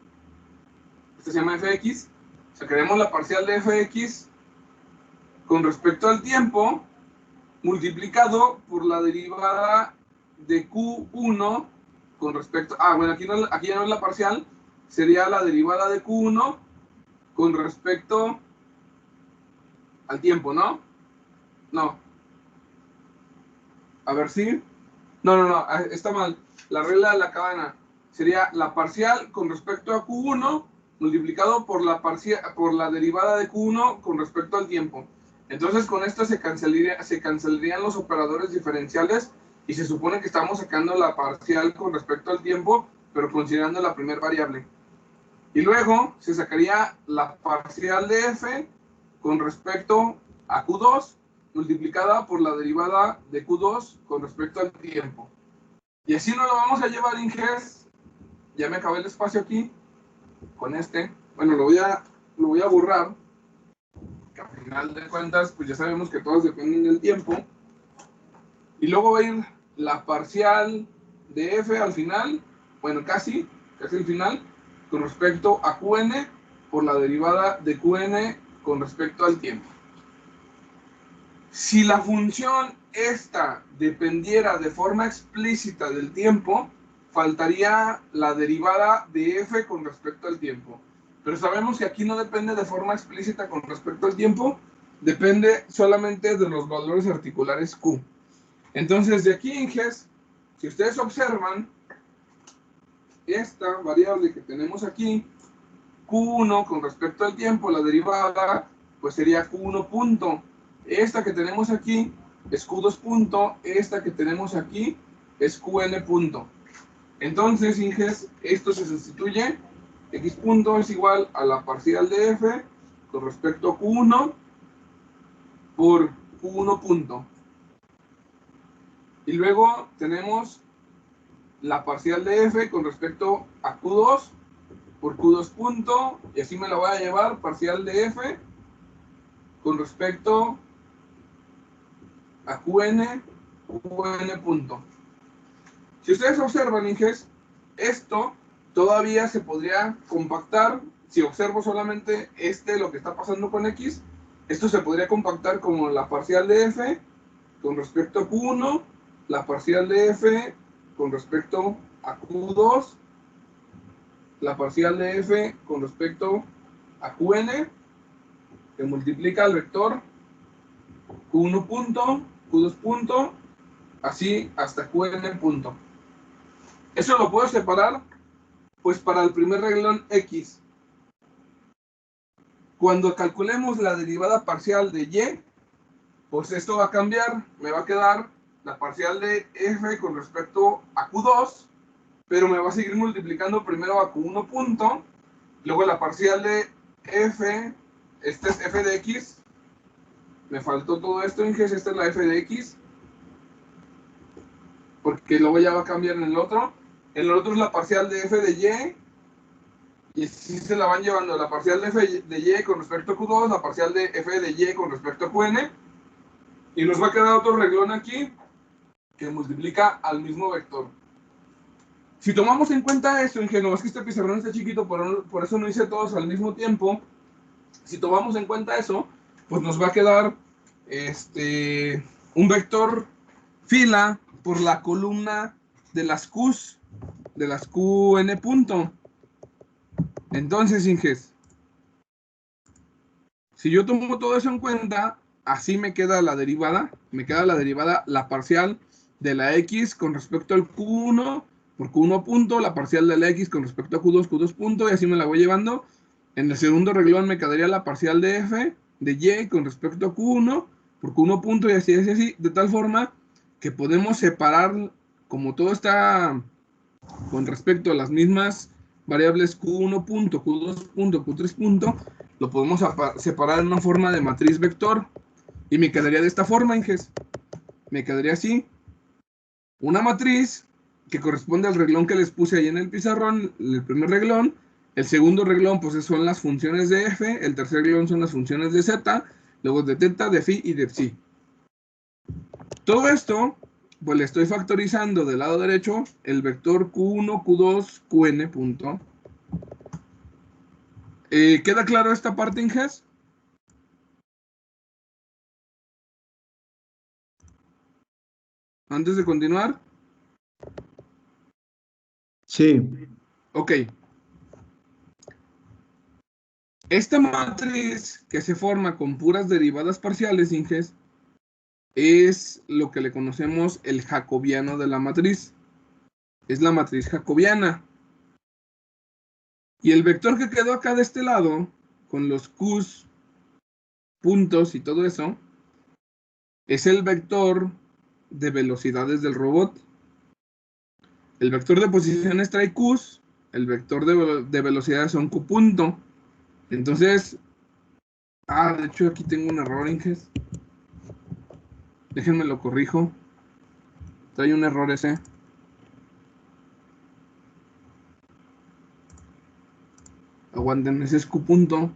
esta se llama fx, sacaremos la parcial de fx con respecto al tiempo, multiplicado por la derivada de q1 con respecto... bueno, aquí ya no es la parcial, sería la derivada de q1 con respecto al tiempo, ¿no? No. A ver si... No, está mal. La regla de la cadena sería la parcial con respecto a Q1 multiplicado por la derivada de Q1 con respecto al tiempo. Entonces con esto se cancelarían los operadores diferenciales y se supone que estamos sacando la parcial con respecto al tiempo, pero considerando la primera variable. Y luego se sacaría la parcial de f con respecto a Q2 multiplicada por la derivada de Q2 con respecto al tiempo. Y así nos lo vamos a llevar, Inges. Ya me acabé el espacio aquí con este. Bueno, lo voy a borrar. Que al final de cuentas, pues ya sabemos que todos dependen del tiempo. Y luego va a ir la parcial de f al final. Bueno, casi el final. Con respecto a Qn por la derivada de Qn con respecto al tiempo. Si la función esta dependiera de forma explícita del tiempo, faltaría la derivada de f con respecto al tiempo. Pero sabemos que aquí no depende de forma explícita con respecto al tiempo, depende solamente de los valores articulares q. Entonces, de aquí, Inges, si ustedes observan, esta variable que tenemos aquí, q1 con respecto al tiempo, la derivada, pues sería q1 punto. Esta que tenemos aquí es q2 punto, esta que tenemos aquí es qn punto. Entonces, Inges, esto se sustituye, x punto es igual a la parcial de f con respecto a q1 por Q1 punto. Y luego tenemos la parcial de f con respecto a Q2 por Q2 punto, y así me la voy a llevar parcial de f con respecto a Qn punto. Si ustedes observan, Inges, esto todavía se podría compactar. Si observo solamente lo que está pasando con X, esto se podría compactar como la parcial de f con respecto a Q1, la parcial de f con respecto a Q2, la parcial de f con respecto a Qn, que multiplica el vector Q1 punto, Q2 punto, así hasta Qn punto. Eso lo puedo separar, pues, para el primer reglón X. Cuando calculemos la derivada parcial de Y, pues esto va a cambiar. Me va a quedar la parcial de f con respecto a Q2, pero me va a seguir multiplicando primero a Q1 punto, luego la parcial de f, este es f de x, me faltó todo esto, Inges, esta es la f de x, porque luego ya va a cambiar en el otro es la parcial de f de y así se la van llevando la parcial de f de y con respecto a Q2, la parcial de f de y con respecto a Qn, y nos va a quedar otro reglón aquí, que multiplica al mismo vector. Si tomamos en cuenta eso, ingenuo, es que este pizarrón está chiquito, por eso no hice todos al mismo tiempo. Si tomamos en cuenta eso, pues nos va a quedar un vector fila por la columna de las Qs, de las Qn punto. Entonces, Inges, si yo tomo todo eso en cuenta, así me queda la derivada, la parcial de la x con respecto al q1 por q1 punto, la parcial de la x con respecto a q2 punto, y así me la voy llevando. En el segundo reglón me quedaría la parcial de f de y con respecto a q1 por q1 punto, y así, de tal forma que podemos separar, como todo está con respecto a las mismas variables Q1 punto, Q2 punto, Q3 punto, lo podemos separar en una forma de matriz vector, y me quedaría de esta forma, Inges. Me quedaría así, una matriz que corresponde al reglón que les puse ahí en el pizarrón, el primer reglón. El segundo reglón, pues son las funciones de f. El tercer reglón son las funciones de z, luego de teta, de phi y de psi. Todo esto, pues le estoy factorizando del lado derecho el vector Q1, Q2, Qn punto. ¿Queda claro esta parte, Inges? Antes de continuar. Sí. Ok. Esta matriz que se forma con puras derivadas parciales, Inges, es lo que le conocemos el jacobiano de la matriz. Es la matriz jacobiana. Y el vector que quedó acá de este lado, con los Qs, puntos y todo eso, es el vector de velocidades del robot. El vector de posiciones trae Qs, el vector de velocidades son Q punto. Entonces, de hecho aquí tengo un error, Inges. Déjenme lo corrijo. Trae un error ese. Aguanten, ese es Q punto.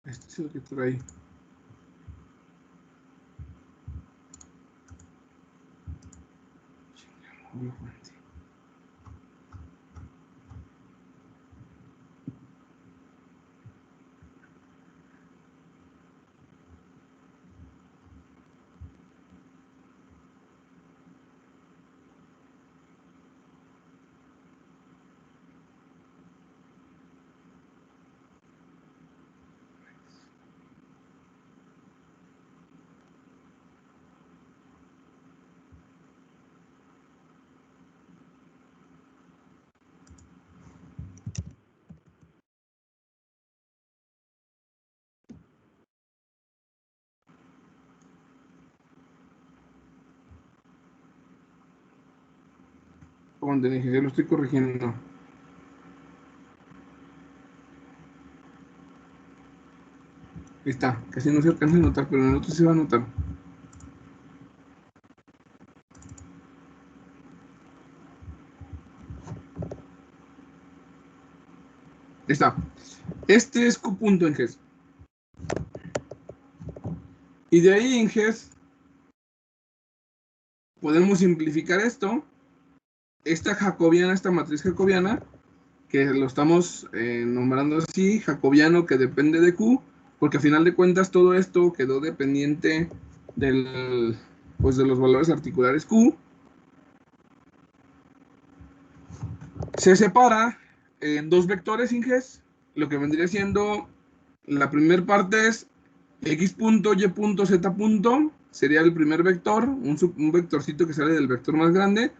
Este es el que trae. ¿Dónde dije? Ya lo estoy corrigiendo. Ahí está, casi no se alcanza a notar, pero en el otro se va a notar. Ahí está. Este es Q punto en GES. Y de ahí en GES podemos simplificar esto. Esta jacobiana, esta matriz jacobiana, que lo estamos nombrando así, jacobiano que depende de Q, porque a final de cuentas todo esto quedó dependiente del, pues de los valores articulares Q. Se separa en dos vectores inges, lo que vendría siendo la primera parte es x punto, y punto, z punto, sería el primer vector, un vectorcito que sale del vector más grande.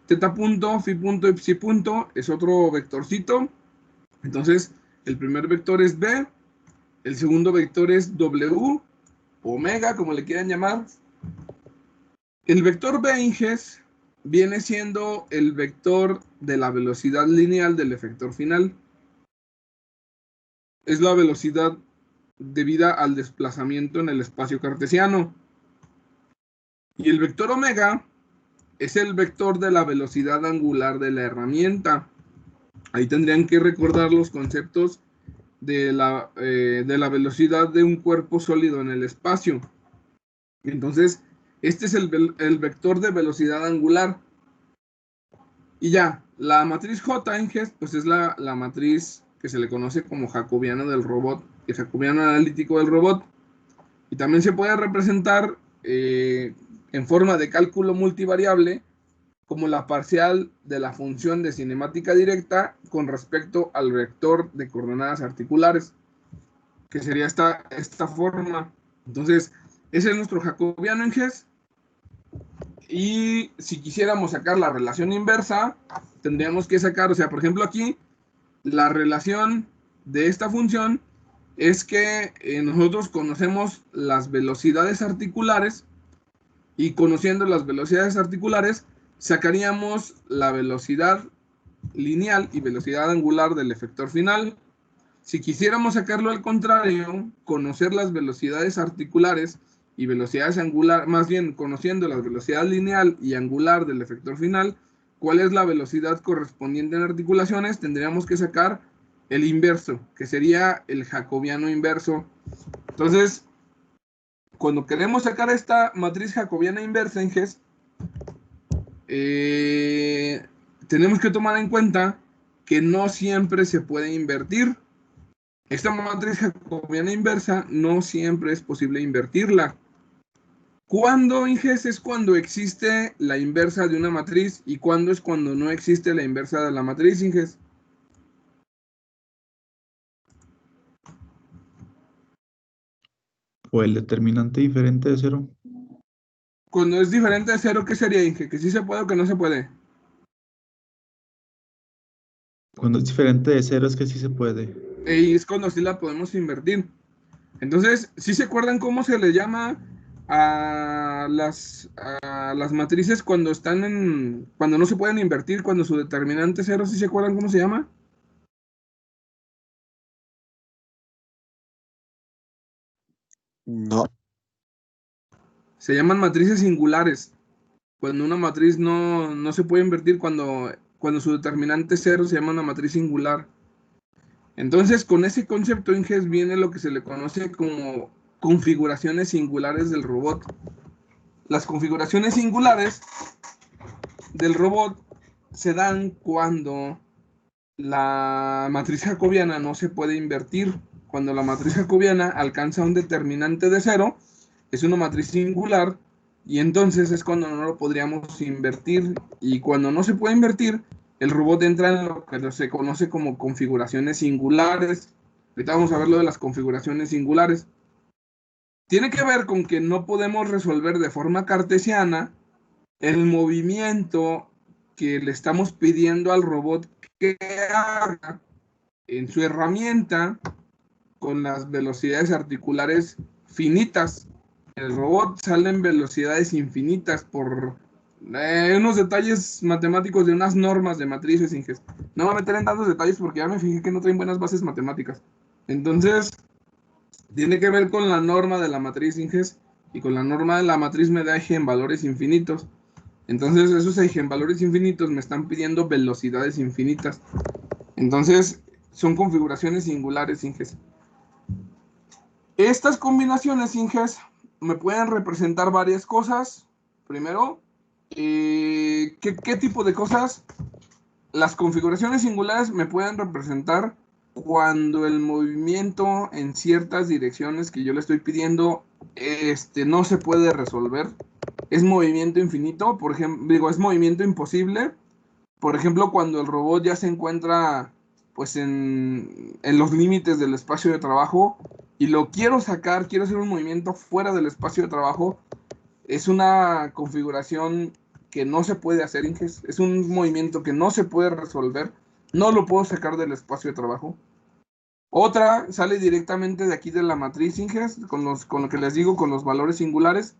Z punto, phi punto y psi punto es otro vectorcito. Entonces, el primer vector es B, el segundo vector es W, omega, como le quieran llamar. El vector B inges viene siendo el vector de la velocidad lineal del efector final. Es la velocidad debida al desplazamiento en el espacio cartesiano. Y el vector omega es el vector de la velocidad angular de la herramienta. Ahí tendrían que recordar los conceptos de la velocidad de un cuerpo sólido en el espacio. Entonces, este es el vector de velocidad angular. Y ya, la matriz J en GES, pues es la matriz que se le conoce como jacobiano del robot, el jacobiano analítico del robot. Y también se puede representar en forma de cálculo multivariable como la parcial de la función de cinemática directa con respecto al vector de coordenadas articulares, que sería esta forma. Entonces, ese es nuestro jacobiano en GES. Y si quisiéramos sacar la relación inversa, tendríamos que sacar, o sea, por ejemplo aquí, la relación de esta función es que nosotros conocemos las velocidades articulares y conociendo las velocidades articulares sacaríamos la velocidad lineal y velocidad angular del efector final. Si quisiéramos sacarlo al contrario, conocer las velocidades articulares y velocidades angular, más bien conociendo la velocidad lineal y angular del efector final, cuál es la velocidad correspondiente en articulaciones, tendríamos que sacar el inverso, que sería el jacobiano inverso. Entonces, cuando queremos sacar esta matriz jacobiana inversa en GES, tenemos que tomar en cuenta que no siempre se puede invertir. Esta matriz jacobiana inversa no siempre es posible invertirla. ¿Cuándo en GES es cuando existe la inversa de una matriz y cuándo es cuando no existe la inversa de la matriz en GES? O el determinante diferente de cero. Cuando es diferente de cero, ¿qué sería, Inge? ¿Que sí se puede o que no se puede? Cuando es diferente de cero es que sí se puede. Y es cuando sí la podemos invertir. Entonces, ¿sí se acuerdan cómo se le llama a las matrices cuando cuando no se pueden invertir, cuando su determinante es cero? ¿Sí se acuerdan cómo se llama? No. Se llaman matrices singulares. Cuando una matriz no se puede invertir, cuando su determinante es cero, se llama una matriz singular. Entonces, con ese concepto en GES viene lo que se le conoce como configuraciones singulares del robot. Las configuraciones singulares del robot se dan cuando la matriz jacobiana no se puede invertir. Cuando la matriz jacobiana alcanza un determinante de cero, es una matriz singular, y entonces es cuando no lo podríamos invertir. Y cuando no se puede invertir, el robot entra en lo que se conoce como configuraciones singulares. Ahorita vamos a ver lo de las configuraciones singulares. Tiene que ver con que no podemos resolver de forma cartesiana el movimiento que le estamos pidiendo al robot que haga en su herramienta con las velocidades articulares finitas. El robot sale en velocidades infinitas por Unos detalles matemáticos de unas normas de matrices, Inges. No me voy a meter en tantos detalles porque ya me fijé que no traen buenas bases matemáticas. Entonces, tiene que ver con la norma de la matriz Inges y con la norma de la matriz me da eigenvalores infinitos. Entonces, esos eigenvalores infinitos me están pidiendo velocidades infinitas. Entonces, son configuraciones singulares, Inges. Estas combinaciones, Inges, me pueden representar varias cosas. Primero, ¿qué tipo de cosas? Las configuraciones singulares me pueden representar cuando el movimiento en ciertas direcciones que yo le estoy pidiendo no se puede resolver. Es movimiento infinito, por ejemplo, es movimiento imposible. Por ejemplo, cuando el robot ya se encuentra pues en los límites del espacio de trabajo y lo quiero sacar, quiero hacer un movimiento fuera del espacio de trabajo, es una configuración que no se puede hacer, Inges. Es un movimiento que no se puede resolver. No lo puedo sacar del espacio de trabajo. Otra sale directamente de aquí de la matriz, Inges, con lo que les digo, con los valores singulares.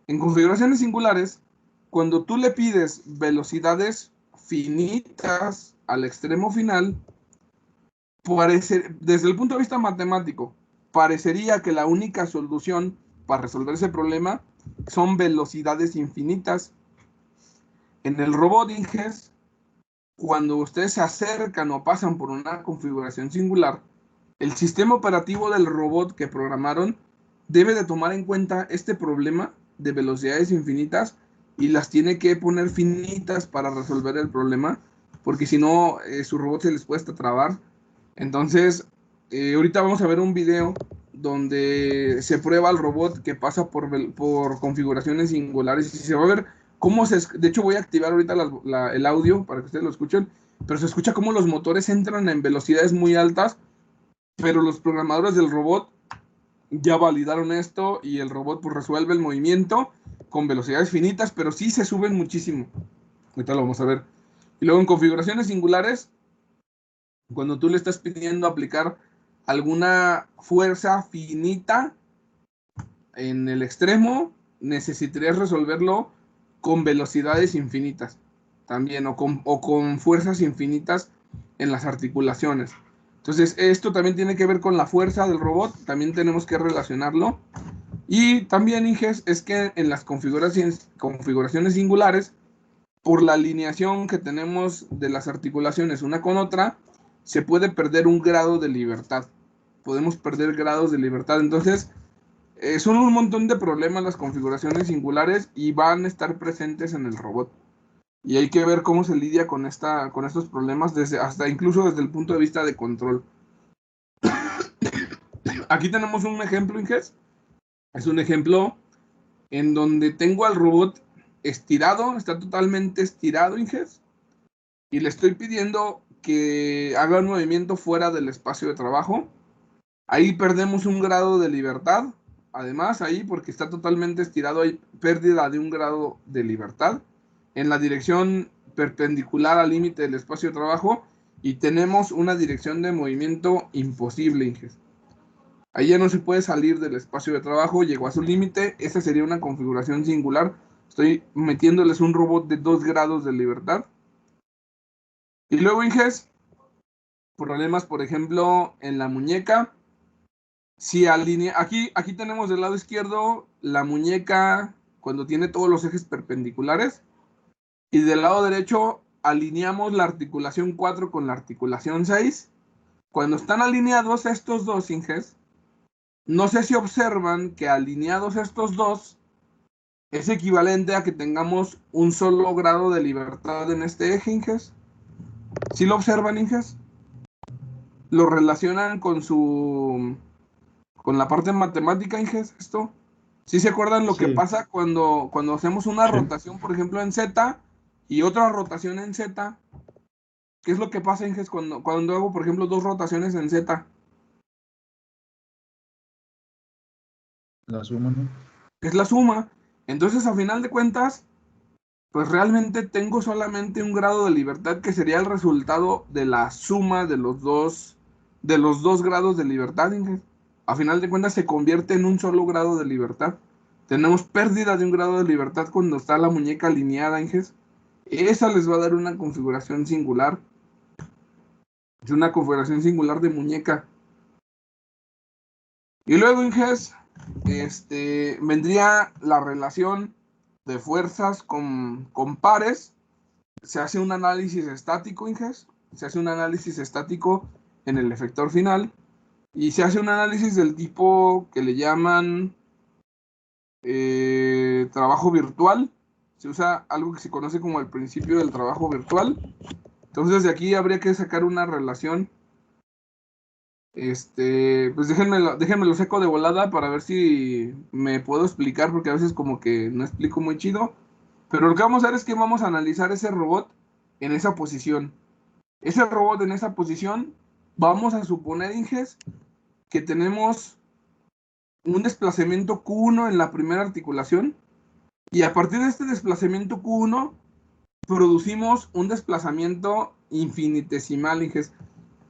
En configuraciones singulares, cuando tú le pides velocidades finitas al extremo final, desde el punto de vista matemático, parecería que la única solución para resolver ese problema son velocidades infinitas. En el robot, Inges, cuando ustedes se acercan o pasan por una configuración singular, el sistema operativo del robot que programaron debe de tomar en cuenta este problema de velocidades infinitas y las tiene que poner finitas para resolver el problema, porque si no, su robot se les puede hasta trabar. Entonces, ahorita vamos a ver un video donde se prueba el robot que pasa por configuraciones singulares y se va a ver cómo de hecho voy a activar ahorita el audio para que ustedes lo escuchen, pero se escucha cómo los motores entran en velocidades muy altas, pero los programadores del robot ya validaron esto y el robot pues resuelve el movimiento con velocidades finitas, pero sí se suben muchísimo. Ahorita lo vamos a ver. Y luego en configuraciones singulares, cuando tú le estás pidiendo aplicar alguna fuerza finita en el extremo, necesitarías resolverlo con velocidades infinitas también, o con fuerzas infinitas en las articulaciones. Entonces, esto también tiene que ver con la fuerza del robot, también tenemos que relacionarlo. Y también, Inges, es que en las configuraciones singulares, por la alineación que tenemos de las articulaciones una con otra, se puede perder un grado de libertad. Podemos perder grados de libertad. Entonces, son un montón de problemas las configuraciones singulares y van a estar presentes en el robot. Y hay que ver cómo se lidia con estos problemas, incluso desde el punto de vista de control. Aquí tenemos un ejemplo, Inges. Es un ejemplo en donde tengo al robot estirado, está totalmente estirado, Inges, y le estoy pidiendo que haga un movimiento fuera del espacio de trabajo. Ahí perdemos un grado de libertad. Además, ahí, porque está totalmente estirado, hay pérdida de un grado de libertad en la dirección perpendicular al límite del espacio de trabajo y tenemos una dirección de movimiento imposible, Inges. Ahí ya no se puede salir del espacio de trabajo, llegó a su límite. Esa sería una configuración singular. Estoy metiéndoles un robot de 2 grados de libertad. Y luego, Inges, problemas, por ejemplo, en la muñeca. Si aquí tenemos del lado izquierdo la muñeca cuando tiene todos los ejes perpendiculares. Y del lado derecho alineamos la articulación 4 con la articulación 6. Cuando están alineados estos dos, Inges, no sé si observan que alineados estos dos es equivalente a que tengamos un solo grado de libertad en este eje, Inges. ¿Sí lo observan, Inges? Lo relacionan con la parte matemática, Inges, esto. ¿Sí se acuerdan lo que pasa cuando hacemos una rotación, por ejemplo, en Z y otra rotación en Z? ¿Qué es lo que pasa, Inges, cuando hago, por ejemplo, 2 rotaciones en Z? La suma, ¿no? Es la suma. Entonces, a final de cuentas, pues realmente tengo solamente un grado de libertad que sería el resultado de la suma de los dos grados de libertad, Inges. A final de cuentas se convierte en un solo grado de libertad. tenemos pérdida de un grado de libertad cuando está la muñeca alineada, Inges. Esa les va a dar una configuración singular. Es una configuración singular de muñeca. Y luego, Inges, vendría la relación de fuerzas con pares. Se hace un análisis estático, Inges. Se hace un análisis estático en el efector final. Y se hace un análisis del tipo que le llaman trabajo virtual. Se usa algo que se conoce como el principio del trabajo virtual. Entonces de aquí habría que sacar una relación. Pues déjenme lo seco de volada para ver si me puedo explicar, porque a veces como que no explico muy chido. Pero lo que vamos a hacer es que vamos a analizar ese robot en esa posición. Ese robot en esa posición, vamos a suponer, Inges, que tenemos un desplazamiento Q1 en la primera articulación, y a partir de este desplazamiento Q1 producimos un desplazamiento infinitesimal, Inges.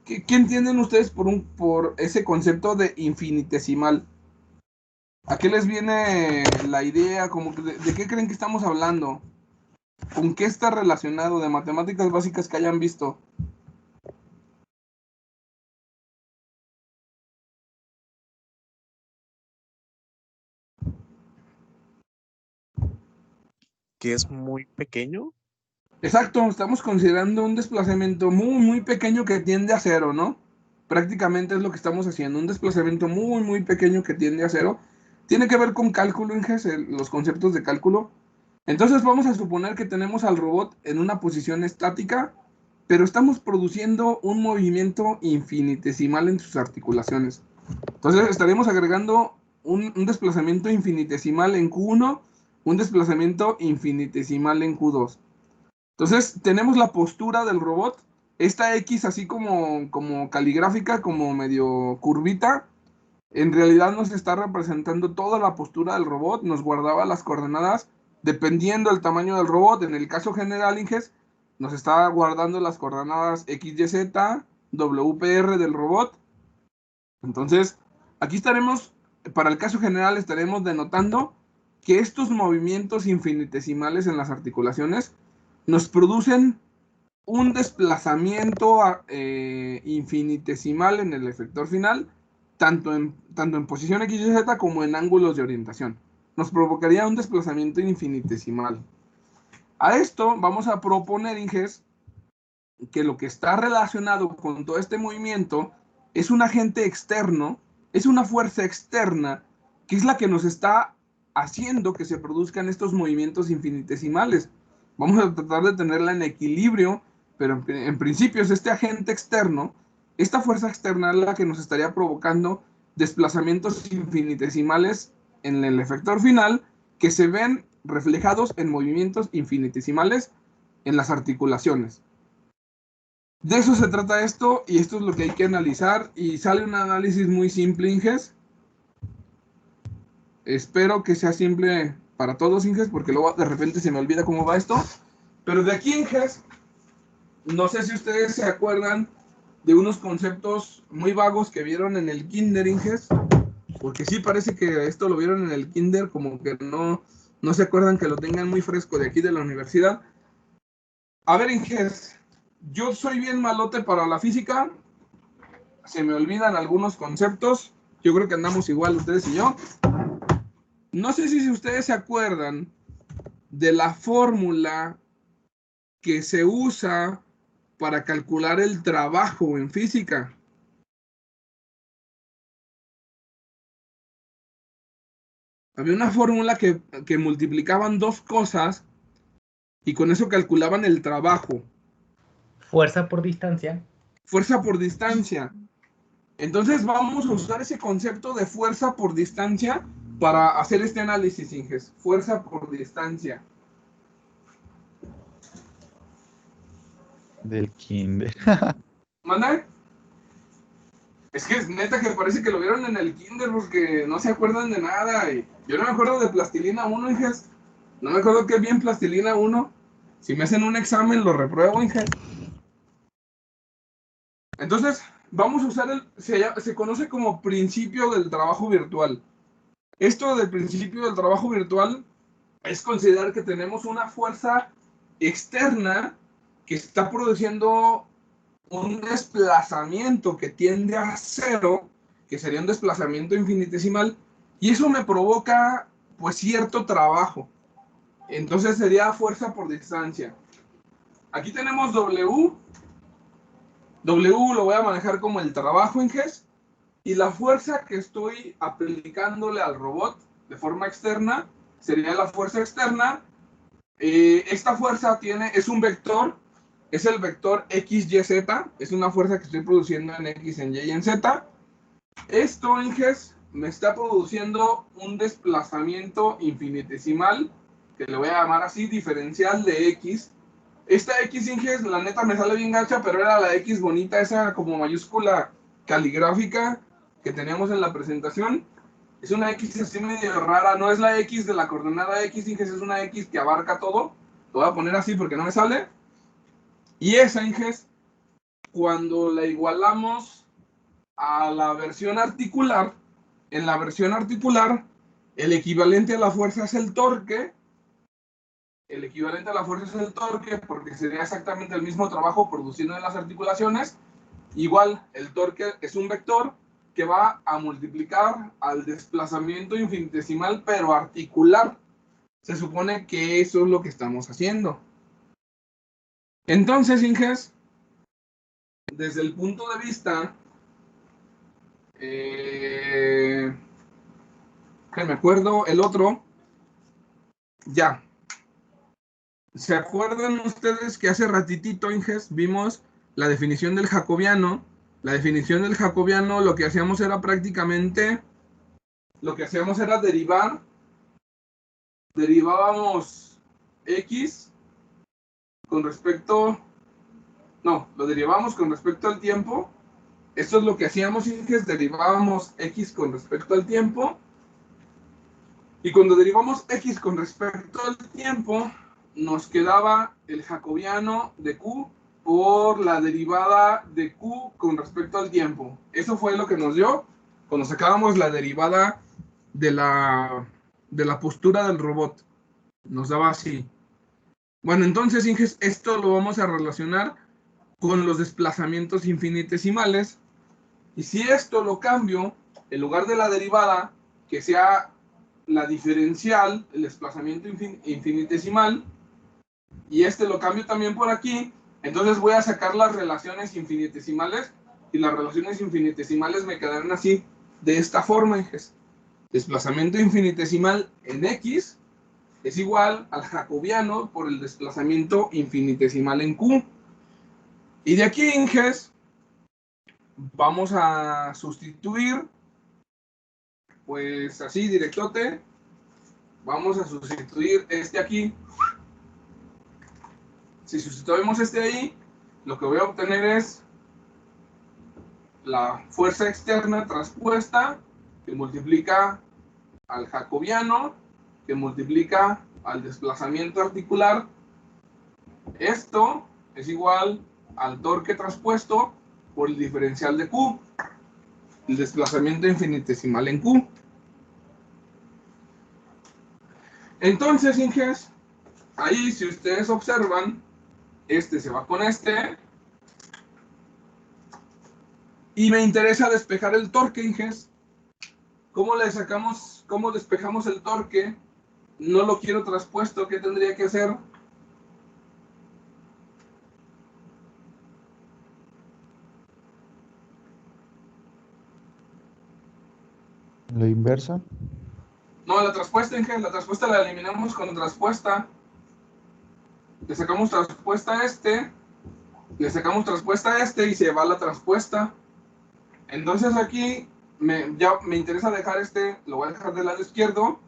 ¿Qué entienden ustedes por ese concepto de infinitesimal? ¿A qué les viene la idea? ¿De qué creen que estamos hablando? ¿Con qué está relacionado? De matemáticas básicas que hayan visto. Que es muy pequeño. Exacto, estamos considerando un desplazamiento muy, muy pequeño que tiende a cero, ¿no? Prácticamente es lo que estamos haciendo, un desplazamiento muy, muy pequeño que tiende a cero. Tiene que ver con cálculo, Inges, los conceptos de cálculo. Entonces vamos a suponer que tenemos al robot en una posición estática, pero estamos produciendo un movimiento infinitesimal en sus articulaciones. Entonces estaremos agregando un desplazamiento infinitesimal en Q1, un desplazamiento infinitesimal en Q2. Entonces tenemos la postura del robot, esta X así como caligráfica, como medio curvita, en realidad nos está representando toda la postura del robot, nos guardaba las coordenadas dependiendo del tamaño del robot. En el caso general, Inges, nos está guardando las coordenadas X, Y, Z, WPR del robot. Entonces, aquí estaremos, para el caso general, estaremos denotando que estos movimientos infinitesimales en las articulaciones nos producen un desplazamiento infinitesimal en el efector final, tanto en posición X y Z como en ángulos de orientación. Nos provocaría un desplazamiento infinitesimal. A esto vamos a proponer, Inges, que lo que está relacionado con todo este movimiento es un agente externo, es una fuerza externa, que es la que nos está haciendo que se produzcan estos movimientos infinitesimales. Vamos a tratar de tenerla en equilibrio, pero en principio es este agente externo, esta fuerza externa es la que nos estaría provocando desplazamientos infinitesimales en el efector final, que se ven reflejados en movimientos infinitesimales en las articulaciones. De eso se trata esto, y esto es lo que hay que analizar, y sale un análisis muy simple, Inges. Espero que sea simple para todos, Inges, porque luego de repente se me olvida cómo va esto. Pero de aquí, Inges, no sé si ustedes se acuerdan de unos conceptos muy vagos que vieron en el kinder, Inges, porque sí parece que esto lo vieron en el kinder, como que no se acuerdan que lo tengan muy fresco de aquí de la universidad. A ver, Inges, yo soy bien malote para la física, se me olvidan algunos conceptos, yo creo que andamos igual ustedes y yo. No sé si ustedes se acuerdan de la fórmula que se usa para calcular el trabajo en física. Había una fórmula que multiplicaban dos cosas y con eso calculaban el trabajo. Fuerza por distancia. Fuerza por distancia. Entonces vamos a usar ese concepto de fuerza por distancia para hacer este análisis, Inges. Fuerza por distancia. Del kinder. ¿Manda? Es que es neta que parece que lo vieron en el kinder porque no se acuerdan de nada. Y yo no me acuerdo de Plastilina 1, Inges. No me acuerdo qué bien Plastilina 1. Si me hacen un examen lo repruebo, Inges. Entonces, vamos a usar se conoce como principio del trabajo virtual. Esto del principio del trabajo virtual es considerar que tenemos una fuerza externa que está produciendo un desplazamiento que tiende a cero, que sería un desplazamiento infinitesimal, y eso me provoca pues cierto trabajo. Entonces sería fuerza por distancia. Aquí tenemos W. W lo voy a manejar como el trabajo en GES, y la fuerza que estoy aplicándole al robot de forma externa sería la fuerza externa. Esta fuerza es un vector, es el vector XYZ, es una fuerza que estoy produciendo en X, en Y y en Z. Esto, Inges, me está produciendo un desplazamiento infinitesimal, que le voy a llamar así, diferencial de X. Esta X, Inges, la neta me sale bien gacha, pero era la X bonita, esa como mayúscula caligráfica que teníamos en la presentación. Es una X así medio rara, no es la X de la coordenada X, Inges, es una X que abarca todo. Lo voy a poner así porque no me sale. Y esa, Inges, cuando la igualamos a la versión articular, en la versión articular, el equivalente a la fuerza es el torque. El equivalente a la fuerza es el torque porque sería exactamente el mismo trabajo produciendo en las articulaciones. Igual, el torque es un vector que va a multiplicar al desplazamiento infinitesimal, pero articular. Se supone que eso es lo que estamos haciendo. Entonces, Inges, desde el punto de vista, que me acuerdo, el otro, ya. ¿Se acuerdan ustedes que hace ratitito, Inges, vimos la definición del jacobiano? La definición del jacobiano, lo que hacíamos era prácticamente, derivábamos X con respecto, no, lo derivamos con respecto al tiempo. Esto es lo que hacíamos, Inges, derivábamos X con respecto al tiempo. Y cuando derivamos X con respecto al tiempo, nos quedaba el jacobiano de Q por la derivada de Q con respecto al tiempo. Eso fue lo que nos dio cuando sacábamos la derivada de la postura del robot. Nos daba así. Bueno, entonces, Inges, esto lo vamos a relacionar con los desplazamientos infinitesimales. Y si esto lo cambio, en lugar de la derivada, que sea la diferencial, el desplazamiento infinitesimal, y este lo cambio también por aquí, entonces voy a sacar las relaciones infinitesimales, y las relaciones infinitesimales me quedarán así, de esta forma, Inges. Desplazamiento infinitesimal en X es igual al jacobiano por el desplazamiento infinitesimal en Q. Y de aquí, Inges, vamos a sustituir, pues así, directote, vamos a sustituir este aquí. Si sustituimos este ahí, lo que voy a obtener es la fuerza externa traspuesta, que multiplica al jacobiano, que multiplica al desplazamiento articular. Esto es igual al torque traspuesto por el diferencial de Q, el desplazamiento infinitesimal en Q. Entonces, Inges, ahí si ustedes observan, este se va con este. Y me interesa despejar el torque, Inges. ¿Cómo despejamos el torque? No lo quiero traspuesto, ¿qué tendría que hacer? La inversa. No, la traspuesta, Inges, la traspuesta la eliminamos con traspuesta. Le sacamos traspuesta a este, le sacamos traspuesta a este y se va la traspuesta. Entonces aquí ya me interesa dejar este, lo voy a dejar del lado izquierdo.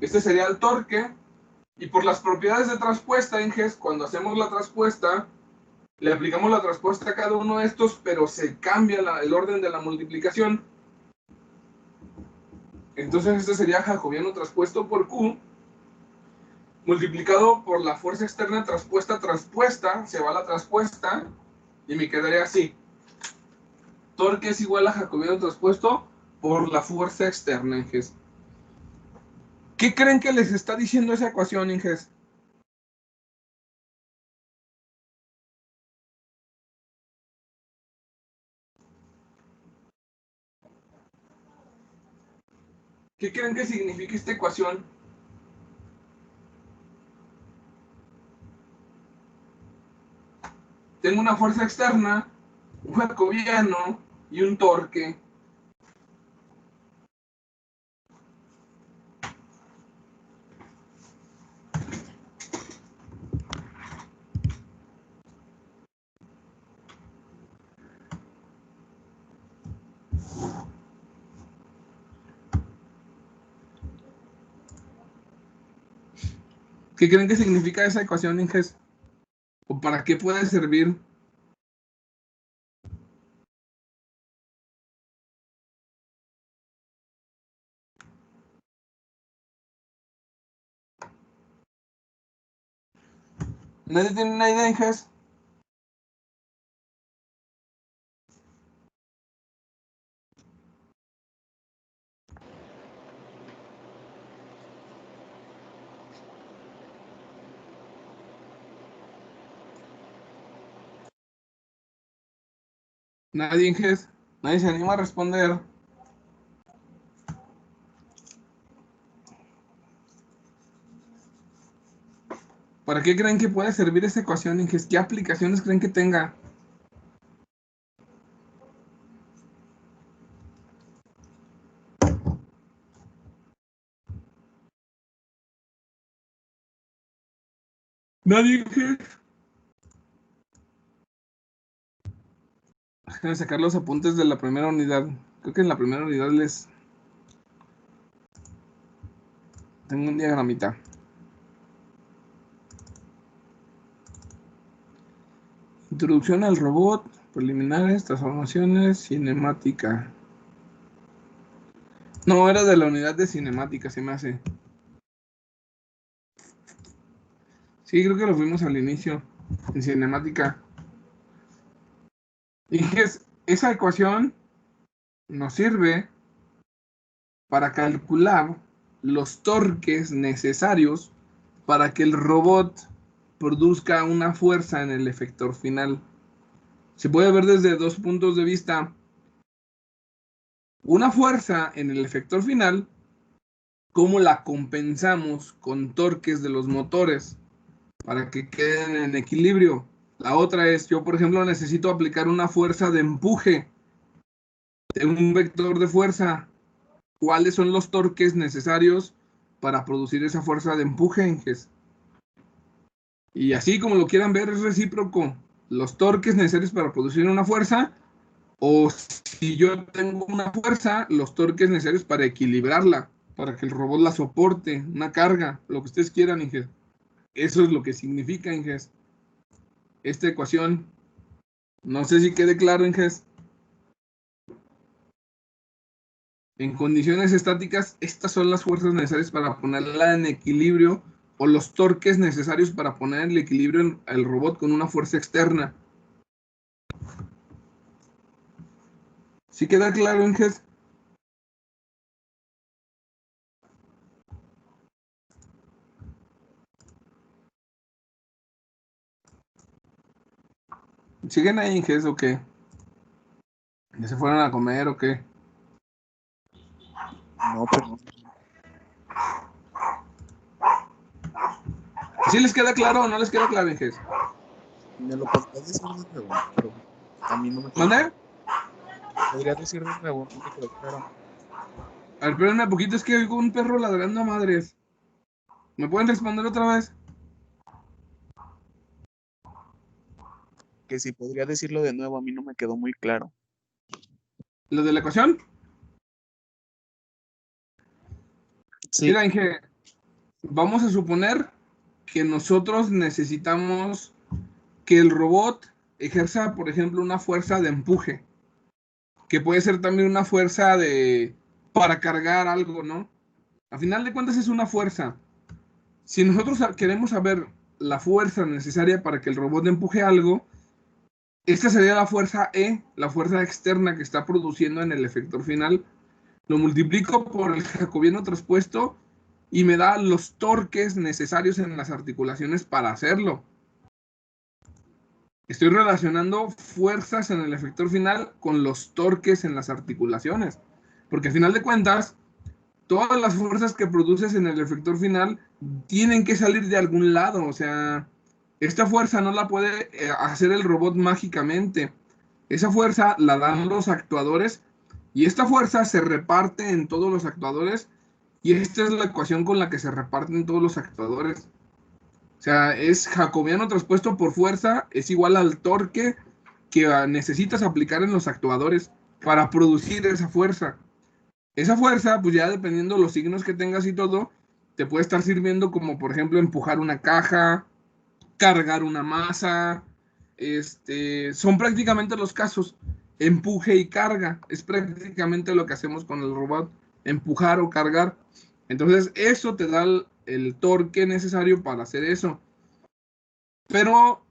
Este sería el torque. Y por las propiedades de traspuesta, Inges, cuando hacemos la traspuesta, le aplicamos la traspuesta a cada uno de estos, pero se cambia el orden de la multiplicación. Entonces este sería jacobiano traspuesto por Q, multiplicado por la fuerza externa traspuesta, se va la traspuesta, y me quedaría así. Torque es igual a jacobiano traspuesto por la fuerza externa, Inges. ¿Qué creen que les está diciendo esa ecuación, Inges? ¿Qué creen que significa esta ecuación? Tengo una fuerza externa, un jacobiano y un torque. ¿Qué creen que significa esa ecuación, Inges? ¿O para qué puede servir? ¿Nadie tiene una idea, Inges? Nadie, Inges. Nadie se anima a responder. ¿Para qué creen que puede servir esa ecuación, Inges? ¿Qué aplicaciones creen que tenga? Nadie, Inges. Déjenme sacar los apuntes de la primera unidad. Creo que en la primera unidad les tengo un diagramita. Introducción al robot, preliminares, transformaciones, cinemática. No, era de la unidad de cinemática, se me hace. Sí, creo que lo fuimos al inicio, en cinemática. Y esa ecuación nos sirve para calcular los torques necesarios para que el robot produzca una fuerza en el efector final. Se puede ver desde dos puntos de vista. Una fuerza en el efector final, ¿cómo la compensamos con torques de los motores para que queden en equilibrio? La otra es, yo por ejemplo necesito aplicar una fuerza de empuje de un vector de fuerza. ¿Cuáles son los torques necesarios para producir esa fuerza de empuje, Inges? Y así como lo quieran ver, es recíproco. Los torques necesarios para producir una fuerza, o si yo tengo una fuerza, los torques necesarios para equilibrarla, para que el robot la soporte, una carga, lo que ustedes quieran, Inges. Eso es lo que significa, Inges, esta ecuación. No sé si quede claro, Inges. En condiciones estáticas, estas son las fuerzas necesarias para ponerla en equilibrio, o los torques necesarios para poner en equilibrio al robot con una fuerza externa. ¿Sí queda claro, Inges? ¿Siguen ahí, Inges, o qué? ¿Ya se fueron a comer o qué? No, pero ¿Sí les queda claro o no les queda claro, Inges? me lo podrías decir de nuevo, pero a mí no me quedó ¿Mande? claro. Podrías decir de nuevo, no me quedó claro. A ver, espérenme un poquito, es que oigo un perro ladrando a madres. ¿Me pueden responder otra vez? Que si podría decirlo de nuevo, a mí no me quedó muy claro. ¿Lo de la ecuación? Sí, Mira, Inge, vamos a suponer que nosotros necesitamos que el robot ejerza, por ejemplo, una fuerza de empuje, que puede ser también una fuerza para cargar algo, ¿no? A final de cuentas es una fuerza. Si nosotros queremos saber la fuerza necesaria para que el robot empuje algo, esta sería la fuerza E, la fuerza externa que está produciendo en el efector final. Lo multiplico por el jacobiano traspuesto y me da los torques necesarios en las articulaciones para hacerlo. Estoy relacionando fuerzas en el efector final con los torques en las articulaciones. Porque al final de cuentas, todas las fuerzas que produces en el efector final tienen que salir de algún lado. O sea, esta fuerza no la puede hacer el robot mágicamente. Esa fuerza la dan los actuadores y esta fuerza se reparte en todos los actuadores y esta es la ecuación con la que se reparten todos los actuadores. O sea, es jacobiano traspuesto por fuerza es igual al torque que necesitas aplicar en los actuadores para producir esa fuerza. Esa fuerza, pues ya dependiendo de los signos que tengas y todo, te puede estar sirviendo como, por ejemplo, empujar una caja, cargar una masa. Son prácticamente los casos. Empuje y carga. Es prácticamente lo que hacemos con el robot. Empujar o cargar. Entonces, eso te da el torque necesario para hacer eso. Pero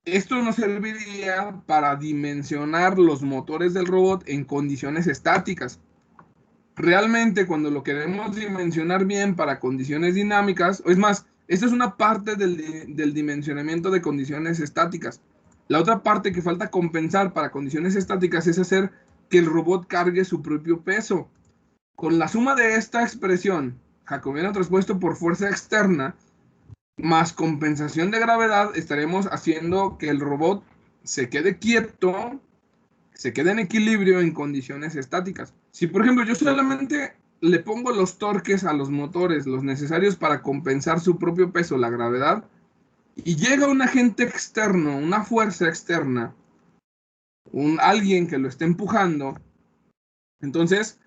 esto nos serviría para dimensionar los motores del robot en condiciones estáticas. Realmente, cuando lo queremos dimensionar bien para condiciones dinámicas, es más, esta es una parte del dimensionamiento de condiciones estáticas. La otra parte que falta compensar para condiciones estáticas es hacer que el robot cargue su propio peso. Con la suma de esta expresión, jacobiano traspuesto por fuerza externa, más compensación de gravedad, estaremos haciendo que el robot se quede quieto, se quede en equilibrio en condiciones estáticas. Si, por ejemplo, yo solamente le pongo los torques a los motores, los necesarios para compensar su propio peso, la gravedad, y llega un agente externo, una fuerza externa, alguien que lo esté empujando, entonces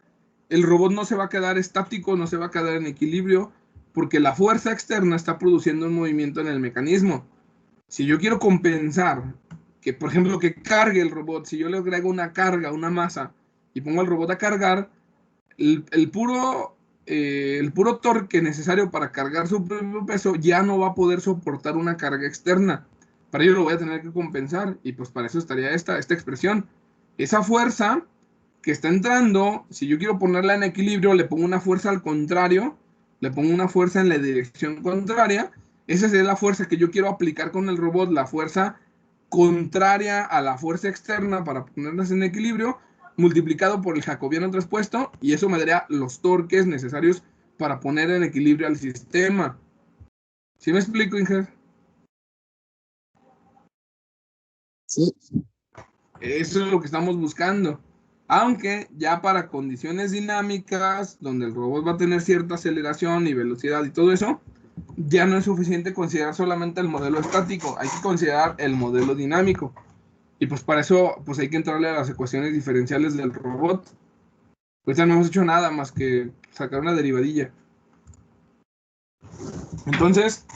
el robot no se va a quedar estático, no se va a quedar en equilibrio, porque la fuerza externa está produciendo un movimiento en el mecanismo. Si yo quiero compensar que, por ejemplo, que cargue el robot, si yo le agrego una carga, una masa, y pongo al robot a cargar, el puro torque necesario para cargar su propio peso ya no va a poder soportar una carga externa. Para ello lo voy a tener que compensar, y pues para eso estaría esta expresión. Esa fuerza que está entrando, si yo quiero ponerla en equilibrio, le pongo una fuerza al contrario, le pongo una fuerza en la dirección contraria. Esa sería la fuerza que yo quiero aplicar con el robot, la fuerza contraria a la fuerza externa para ponerlas en equilibrio, multiplicado por el jacobiano traspuesto, y eso me daría los torques necesarios para poner en equilibrio al sistema. ¿Sí me explico, Inger? Sí. Eso es lo que estamos buscando. Aunque ya para condiciones dinámicas, donde el robot va a tener cierta aceleración y velocidad y todo eso, ya no es suficiente considerar solamente el modelo estático, hay que considerar el modelo dinámico. Y pues para eso pues hay que entrarle a las ecuaciones diferenciales del robot. Pues ya no hemos hecho nada más que sacar una derivadilla. Entonces,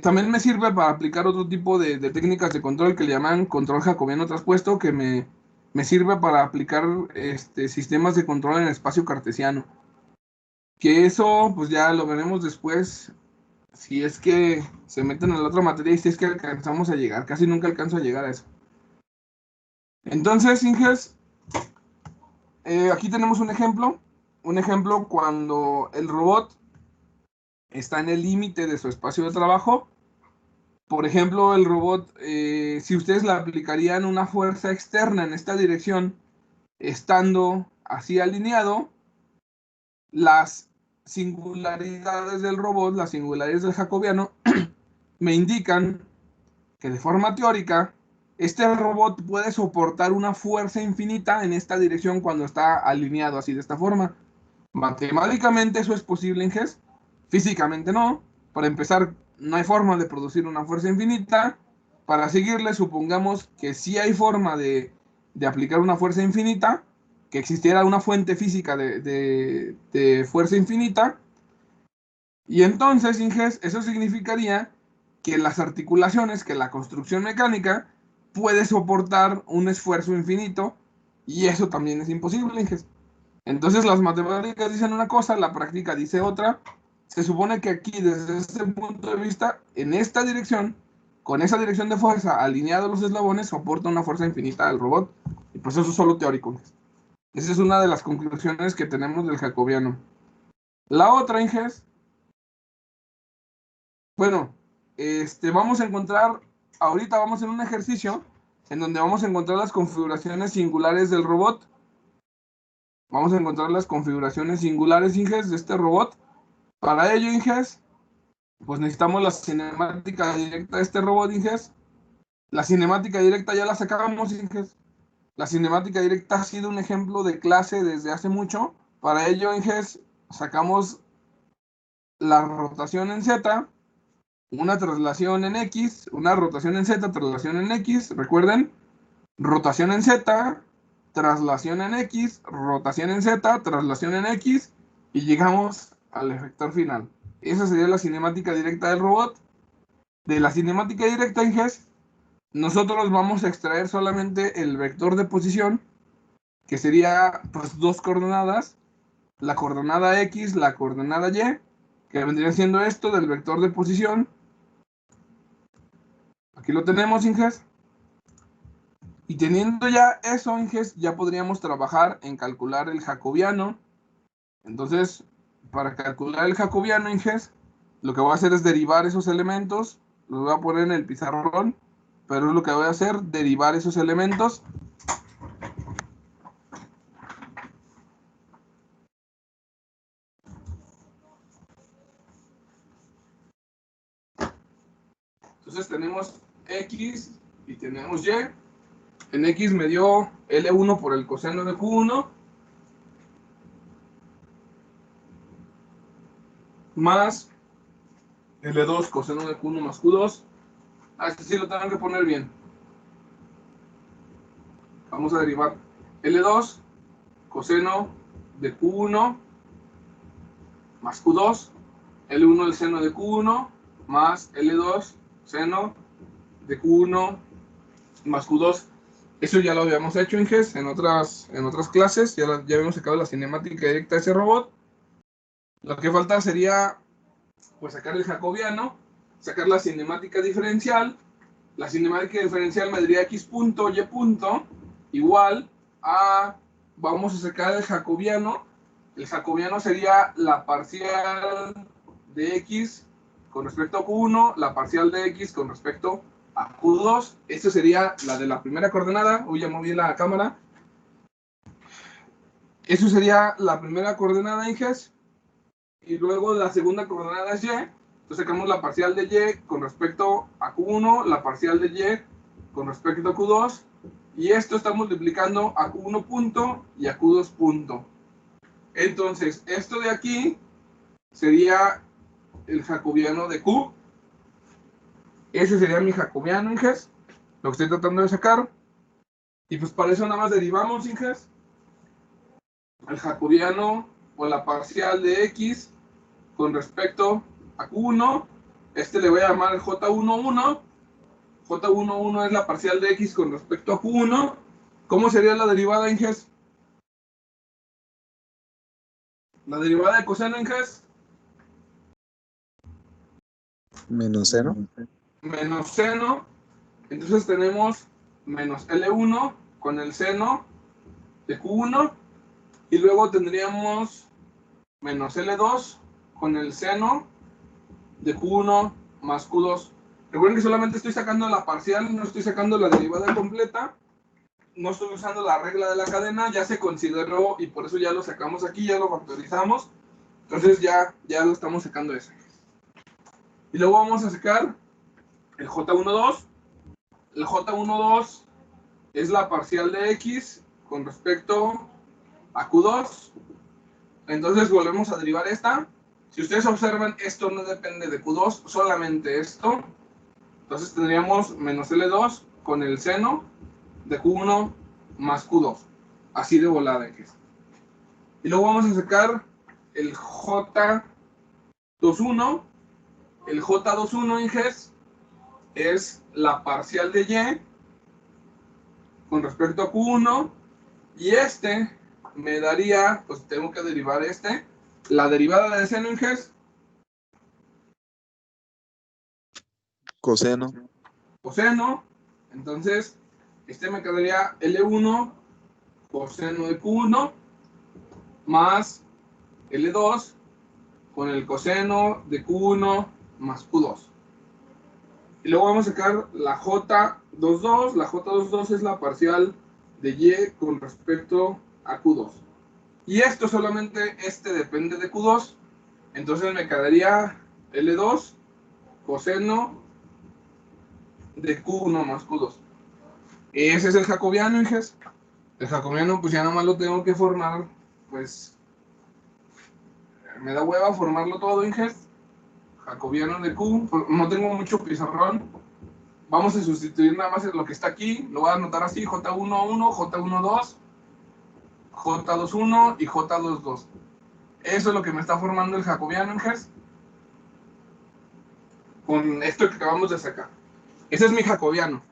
también me sirve para aplicar otro tipo de técnicas de control que le llaman control jacobiano traspuesto, que me sirve para aplicar sistemas de control en el espacio cartesiano. Que eso pues ya lo veremos después, si es que se meten en la otra materia y si es que alcanzamos a llegar. Casi nunca alcanzo a llegar a eso. Entonces, Inges, aquí tenemos un ejemplo cuando el robot está en el límite de su espacio de trabajo. Por ejemplo, el robot, si ustedes le aplicarían una fuerza externa en esta dirección, estando así alineado, las singularidades del robot, las singularidades del jacobiano, me indican que de forma teórica, este robot puede soportar una fuerza infinita en esta dirección cuando está alineado así de esta forma. Matemáticamente eso es posible en GES, físicamente no. Para empezar, no hay forma de producir una fuerza infinita. Para seguirle, supongamos que sí hay forma de aplicar una fuerza infinita, que existiera una fuente física de fuerza infinita. Y entonces, Inges, eso significaría que las articulaciones, que la construcción mecánica puede soportar un esfuerzo infinito, y eso también es imposible, Inges. Entonces las matemáticas dicen una cosa, la práctica dice otra. Se supone que aquí, desde este punto de vista, en esta dirección, con esa dirección de fuerza, alineados los eslabones, soporta una fuerza infinita al robot. Y pues eso es solo teórico. Esa es una de las conclusiones que tenemos del jacobiano. La otra, Inges, bueno, vamos a encontrar, ahorita vamos a hacer un ejercicio en donde vamos a encontrar las configuraciones singulares del robot. Vamos a encontrar las configuraciones singulares, Inges, de este robot. Para ello, Inges, pues necesitamos la cinemática directa de este robot, Inges. La cinemática directa ya la sacamos, Inges. La cinemática directa ha sido un ejemplo de clase desde hace mucho. Para ello, Inges, sacamos la rotación en Z, una traslación en X, una rotación en Z, traslación en X. Recuerden, rotación en Z, traslación en X, rotación en Z, traslación en X, y llegamos al efector final. Esa sería la cinemática directa del robot. De la cinemática directa, Inges, nosotros vamos a extraer solamente el vector de posición, que sería pues dos coordenadas, la coordenada X, la coordenada Y, que vendría siendo esto del vector de posición. Aquí lo tenemos, Inges. Y teniendo ya eso, Inges, ya podríamos trabajar en calcular el jacobiano. Entonces, para calcular el jacobiano, Inges, lo que voy a hacer es derivar esos elementos. Los voy a poner en el pizarrón, pero es lo que voy a hacer, derivar esos elementos. Entonces tenemos X y tenemos Y. En X me dio L1 por el coseno de Q1 más L2 coseno de Q1 más Q2. Este sí lo tengo que poner bien. Vamos a derivar L2 coseno de Q1 más Q2, L1 el seno de Q1 más L2 seno de Q1 más Q2. Eso ya lo habíamos hecho, Inges, en otras clases. Ya habíamos sacado la cinemática directa de ese robot. Lo que falta sería pues sacar el jacobiano, sacar la cinemática diferencial. La cinemática diferencial me daría x punto y punto igual a, vamos a sacar el jacobiano. El jacobiano sería la parcial de x con respecto a Q1, la parcial de x con respecto a Q2. Esta sería la de la primera coordenada. Uy, ya moví la cámara. Eso sería la primera coordenada, Inges. Y luego la segunda coordenada es y. Entonces sacamos la parcial de y con respecto a Q1, la parcial de y con respecto a Q2. Y esto está multiplicando a Q1 punto y a Q2 punto. Entonces, esto de aquí sería el jacobiano de Q. Ese sería mi jacobiano, Inges. Lo que estoy tratando de sacar. Y pues para eso nada más derivamos, Inges, el jacobiano o la parcial de x con respecto a Q1. Le voy a llamar el J11. J11 es la parcial de x con respecto a Q1. ¿Cómo sería la derivada, Inges? La derivada de coseno, Inges. Menos seno. Menos seno. Entonces tenemos menos L1 con el seno de Q1. Y luego tendríamos menos L2 con el seno de Q1 más Q2. Recuerden que solamente estoy sacando la parcial, no estoy sacando la derivada completa. No estoy usando la regla de la cadena, ya se consideró y por eso ya lo sacamos aquí, ya lo factorizamos. Entonces ya lo estamos sacando ese. Y luego vamos a sacar el J12. El J12 es la parcial de x con respecto a Q2. Entonces volvemos a derivar esta. Si ustedes observan, esto no depende de Q2, solamente esto. Entonces tendríamos menos L2 con el seno de Q1 más Q2. Así de volada que es. Y luego vamos a sacar el J21. El J21, Inges, es la parcial de y con respecto a Q1. Y me daría, pues tengo que derivar la derivada de seno, Inges. Coseno. Coseno. Entonces, me quedaría L1 coseno de Q1 más L2 con el coseno de Q1 más Q2. Y luego vamos a sacar la J22. La J22 es la parcial de Y con respecto a Q2. Y esto solamente, depende de Q2. Entonces me quedaría L2 coseno de Q1 más Q2. Ese es el jacobiano, Inges. El jacobiano, pues ya nada más lo tengo que formar, pues me da hueva formarlo todo, Inges. Jacobiano de Q, no tengo mucho pizarrón. Vamos a sustituir nada más lo que está aquí. Lo voy a anotar así: J11, J12, J21 y J22. Eso es lo que me está formando el jacobiano, Inges, con esto que acabamos de sacar. Ese es mi jacobiano.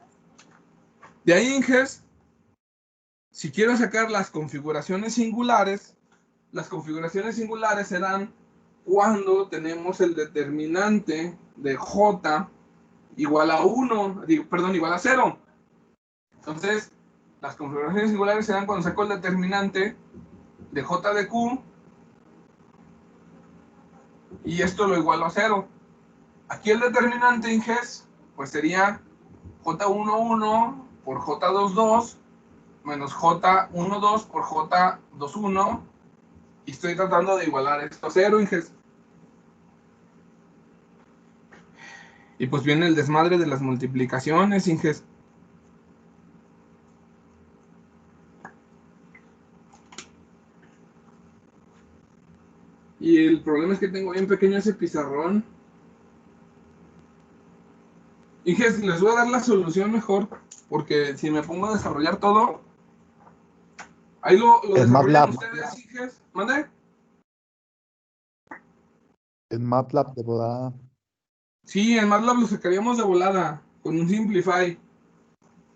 De ahí, Inges, si quiero sacar las configuraciones singulares se dan cuando tenemos el determinante de J igual a 1, igual a 0. Entonces, las configuraciones singulares se dan cuando saco el determinante de J de Q y esto lo igualo a 0. Aquí el determinante, Inges, pues sería J11 por J22 menos J12 por J21, y estoy tratando de igualar esto a 0, Inges. Y pues viene el desmadre de las multiplicaciones, Inges. Y el problema es que tengo bien pequeño ese pizarrón. Inges, les voy a dar la solución mejor, porque si me pongo a desarrollar todo, ahí lo En desarrollan MATLAB. ustedes, Inges. ¿Mande? En MATLAB de volada. Sí, en MATLAB lo sacaríamos de volada, con un Simplify.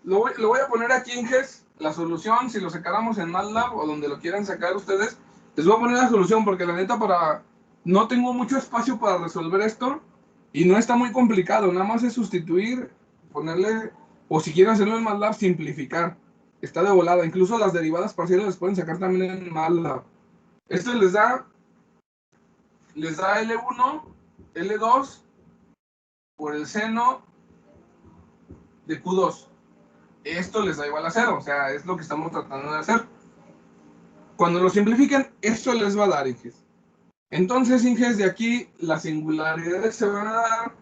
Lo voy a poner aquí, Inges, la solución. Si lo sacáramos en MATLAB o donde lo quieran sacar ustedes, les voy a poner la solución, porque la neta no tengo mucho espacio para resolver esto y no está muy complicado. Nada más es sustituir, ponerle, o si quieren hacerlo en MATLAB, simplificar. Está de volada. Incluso las derivadas parciales las pueden sacar también en MATLAB. Esto les da L1, L2 por el seno de Q2. Esto les da igual a 0, o sea, es lo que estamos tratando de hacer. Cuando lo simplifiquen, esto les va a dar, Inges. Entonces, Inges, de aquí las singularidades se van a dar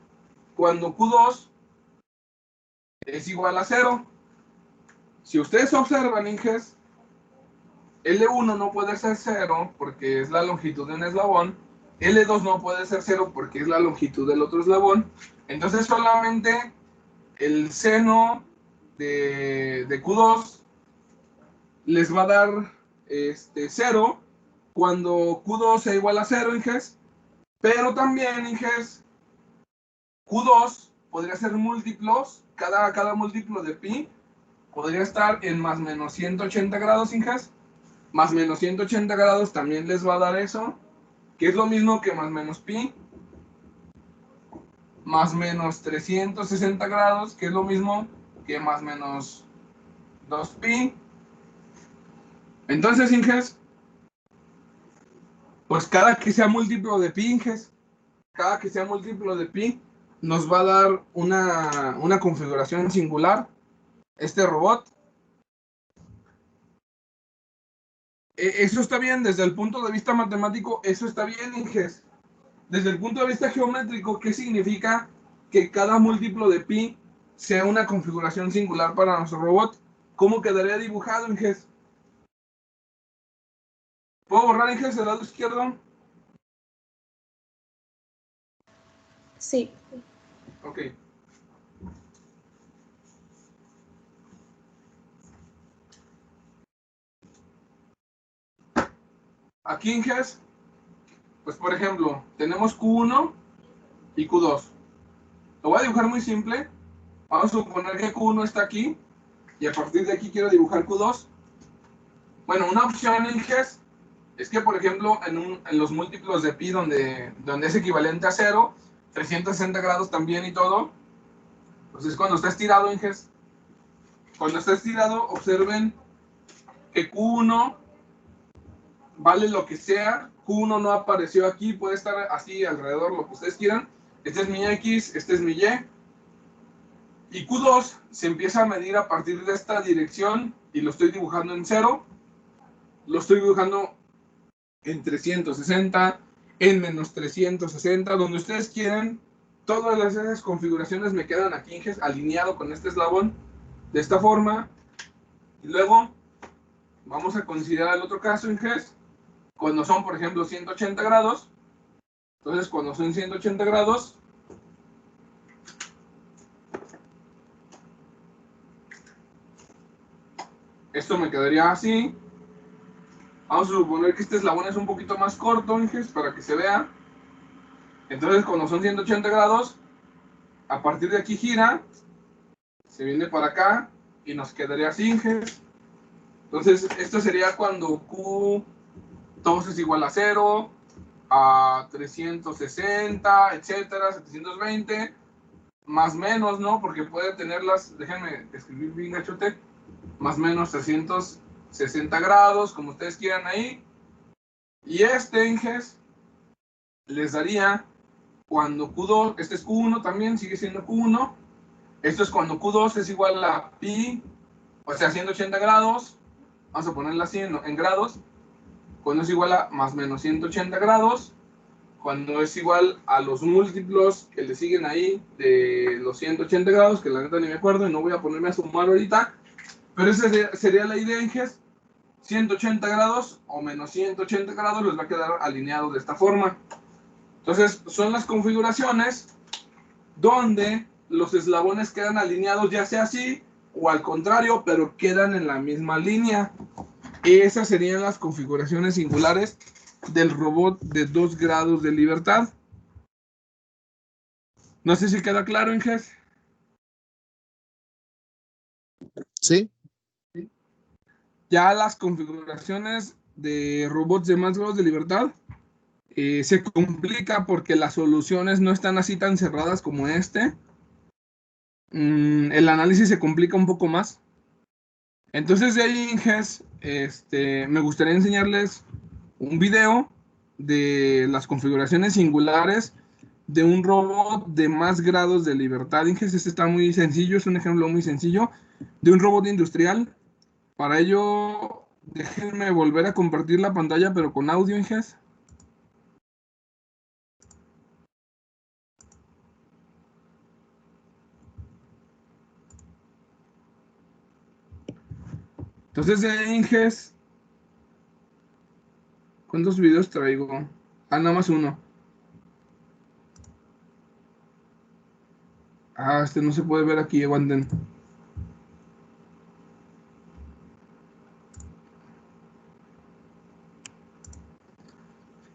cuando Q2 es igual a 0. Si ustedes observan, Inges, L1 no puede ser 0 porque es la longitud de un eslabón. L2 no puede ser 0 porque es la longitud del otro eslabón. Entonces solamente el seno de Q2 les va a dar 0 cuando Q2 sea igual a 0, Inges. Pero también, Inges, Q2 podría ser múltiplos. Cada múltiplo de pi podría estar en más menos 180 grados, Inges. Más menos 180 grados también les va a dar eso, que es lo mismo que más menos pi. Más menos 360 grados, que es lo mismo que más menos 2pi. Entonces, Inges, pues cada que sea múltiplo de pi, Inges, cada que sea múltiplo de pi, nos va a dar una configuración singular, este robot. Eso está bien, desde el punto de vista matemático, eso está bien, Inges. Desde el punto de vista geométrico, ¿qué significa que cada múltiplo de pi sea una configuración singular para nuestro robot? ¿Cómo quedaría dibujado, Inges? ¿Puedo borrar, Inges, el lado izquierdo? Sí. Ok. Aquí, Inges, pues por ejemplo, tenemos Q1 y Q2. Lo voy a dibujar muy simple. Vamos a suponer que Q1 está aquí y a partir de aquí quiero dibujar Q2. Bueno, una opción, Inges, es que, por ejemplo, en los múltiplos de pi donde es equivalente a 0, 360 grados también y todo, pues es cuando está estirado, Inges. Cuando está estirado, observen que Q1 vale lo que sea Q1 no apareció aquí, puede estar así alrededor, lo que ustedes quieran. Este es mi X, este es mi Y. Y Q2 se empieza a medir a partir de esta dirección y lo estoy dibujando en 0. Lo estoy dibujando en 360, en menos 360, donde ustedes quieran. Todas esas configuraciones me quedan aquí alineado con este eslabón de esta forma. Y luego vamos a considerar el otro caso en GES, cuando son, por ejemplo, 180 grados. Entonces, cuando son 180 grados, esto me quedaría así. Vamos a suponer que este eslabón es un poquito más corto, Inges, para que se vea. Entonces, cuando son 180 grados, a partir de aquí gira, se viene para acá y nos quedaría así, Inges. Entonces, esto sería cuando Q2 es igual a 0, a 360, etcétera, 720, más menos, ¿no? Porque puede tenerlas, déjenme escribir bien gachote, más menos 360 grados, como ustedes quieran ahí. Y este Inges les daría cuando Q2, este es Q1 también, sigue siendo Q1. Esto es cuando Q2 es igual a pi, o sea, 180 grados. Vamos a ponerla así en grados. Cuando es igual a más menos 180 grados. Cuando es igual a los múltiplos que le siguen ahí de los 180 grados, que la neta ni me acuerdo y no voy a ponerme a sumar ahorita. Pero esa sería la idea, Inges. 180 grados o menos 180 grados les va a quedar alineado de esta forma. Entonces, son las configuraciones donde los eslabones quedan alineados, ya sea así o al contrario, pero quedan en la misma línea. Esas serían las configuraciones singulares del robot de 2 grados de libertad. No sé si queda claro, Inges. Sí. Ya las configuraciones de robots de más grados de libertad se complica porque las soluciones no están así tan cerradas como este. El análisis se complica un poco más. Entonces de ahí, Inges, me gustaría enseñarles un video de las configuraciones singulares de un robot de más grados de libertad. Inges, este está muy sencillo, es un ejemplo muy sencillo de un robot industrial. Para ello, déjenme volver a compartir la pantalla, pero con audio, Inges. Entonces, Inges, ¿cuántos videos traigo? Ah, nada más uno. Ah, no se puede ver aquí, aguanten.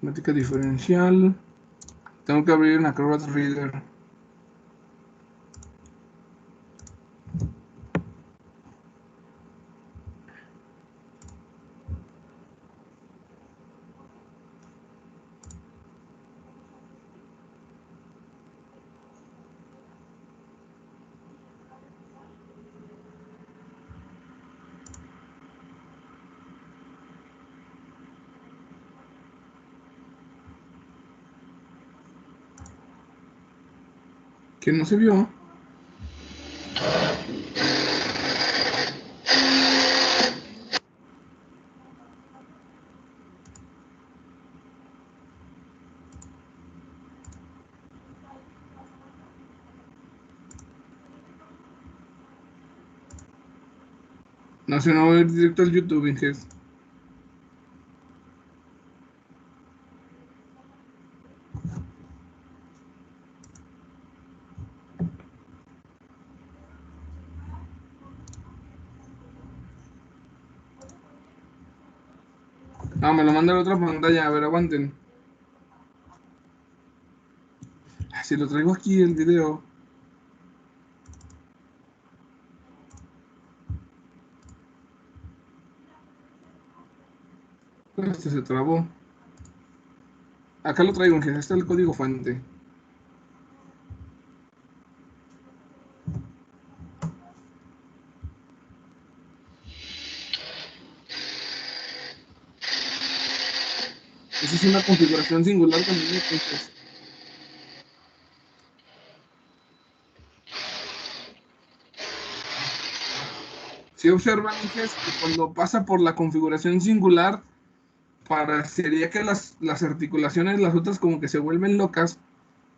Matemática diferencial. Tengo que abrir una Acrobat Reader. Que no se vio. No sé, no voy a ir directo al YouTube, Inges. No, me lo manda a la otra pantalla. A ver, aguanten. Si lo traigo aquí el video. Se trabó. Acá lo traigo, Inges. Este es el código fuente. Ese es una configuración singular con línea Inges. Si observan, Inges, que cuando pasa por la configuración singular, parecería que las articulaciones, las otras como que se vuelven locas,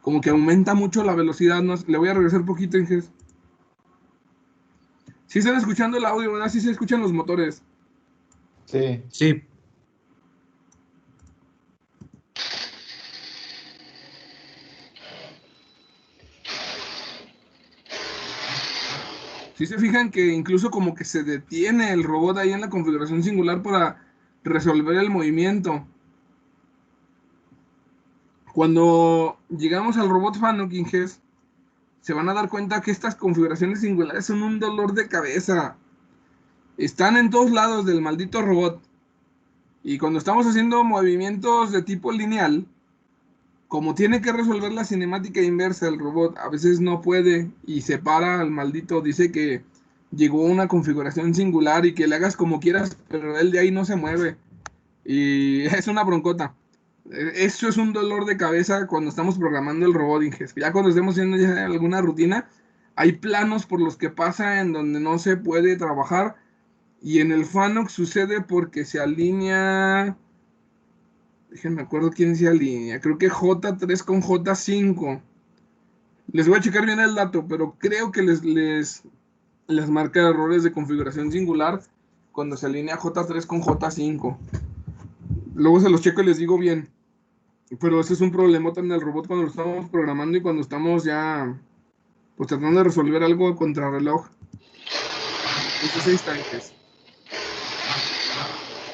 como que aumenta mucho la velocidad. No, le voy a regresar un poquito, Inges. Sí están escuchando el audio, ¿verdad? Sí se escuchan los motores. Sí. Sí. Sí se fijan que incluso como que se detiene el robot ahí en la configuración singular para resolver el movimiento. Cuando llegamos al robot Fanuc, Inges, se van a dar cuenta que estas configuraciones singulares son un dolor de cabeza. Están en todos lados del maldito robot. Y cuando estamos haciendo movimientos de tipo lineal, como tiene que resolver la cinemática inversa del robot, a veces no puede y se para al maldito. Dice que llegó a una configuración singular y que le hagas como quieras, pero él de ahí no se mueve. Y es una broncota. Eso es un dolor de cabeza cuando estamos programando el robot, Inges. Ya cuando estemos haciendo ya alguna rutina, hay planos por los que pasa en donde no se puede trabajar. Y en el Fanuc sucede porque se alinea. Déjenme acuerdo quién se alinea. Creo que J3 con J5. Les voy a checar bien el dato, pero creo que les marca errores de configuración singular cuando se alinea J3 con J5. Luego se los checo y les digo bien. Pero ese es un problemota en el robot cuando lo estamos programando y cuando estamos ya pues tratando de resolver algo a contrarreloj. Entonces ahí está, Inges.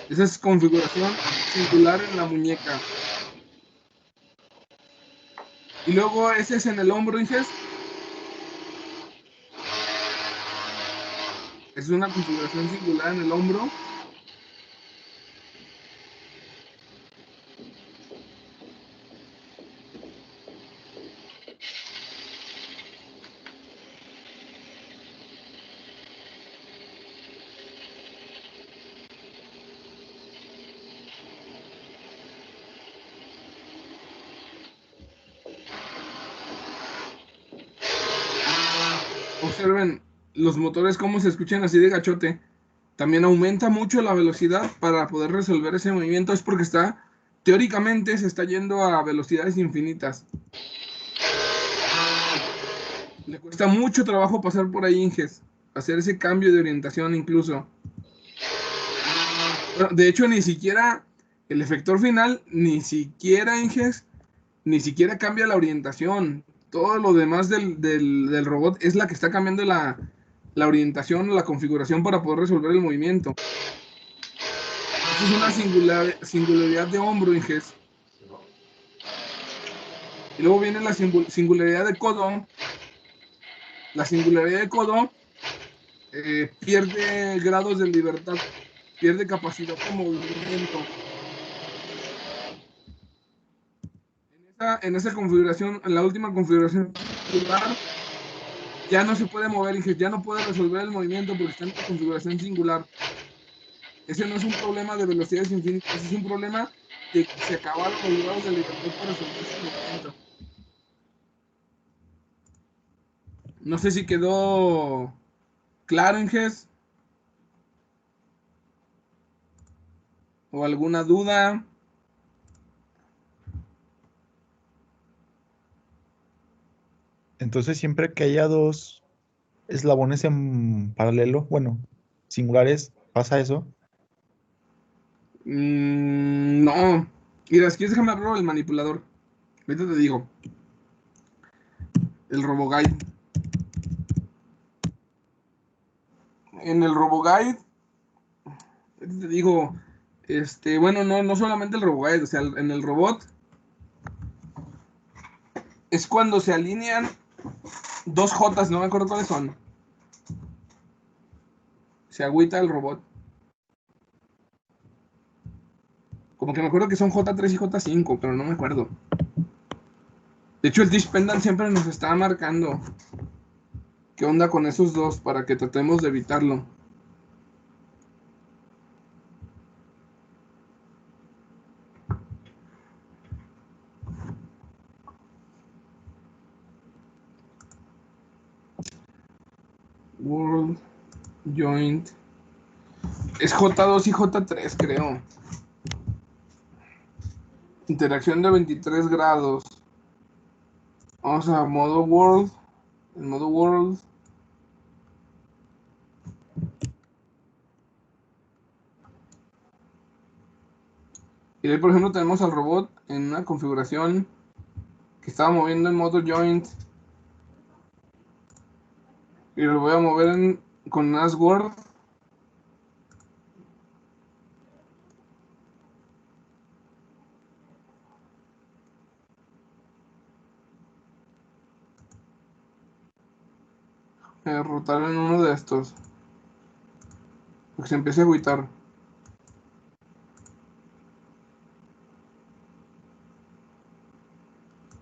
Esa es configuración singular en la muñeca. Y luego ese es en el hombro, Inges. Es una configuración singular en el hombro. Observen los motores cómo se escuchan así de gachote. También aumenta mucho la velocidad para poder resolver ese movimiento. Es porque está, teóricamente, se está yendo a velocidades infinitas. Le cuesta mucho trabajo pasar por ahí, Inges. Hacer ese cambio de orientación incluso. Bueno, de hecho, ni siquiera el efector final, ni siquiera, Inges, ni siquiera cambia la orientación. Todo lo demás del robot es la que está cambiando la orientación, la configuración para poder resolver el movimiento. Esta es una singularidad de hombro, Inges. Y luego viene la singularidad de codo. La singularidad de codo pierde grados de libertad, pierde capacidad de movimiento. En esa configuración, en la última configuración singular, ya no se puede mover, Inges, ya no puede resolver el movimiento porque está en la configuración singular. Ese no es un problema de velocidades infinitas, ese es un problema de que se acabaron los grados de libertad para resolver ese movimiento. No sé si quedó claro, Inges, o alguna duda. Entonces, siempre que haya dos eslabones en paralelo, bueno, singulares, pasa eso. No. Mira, si quieres déjame abrir el manipulador. Ahorita te digo. El RoboGuide. En el RoboGuide, ahorita te digo, bueno, no solamente el RoboGuide, o sea, en el robot es cuando se alinean dos Jotas, no me acuerdo cuáles son. Se agüita el robot. Como que me acuerdo que son J3 y J5, pero no me acuerdo. De hecho, el Teach Pendant siempre nos está marcando qué onda con esos dos para que tratemos de evitarlo. World Joint. Es J2 y J3, creo. Interacción de 23 grados. Vamos a modo World. En modo World. Y ahí, por ejemplo, tenemos al robot en una configuración que estaba moviendo en modo Joint. Y lo voy a mover con AsWord. Rotar en uno de estos. Porque se empiece a agüitar.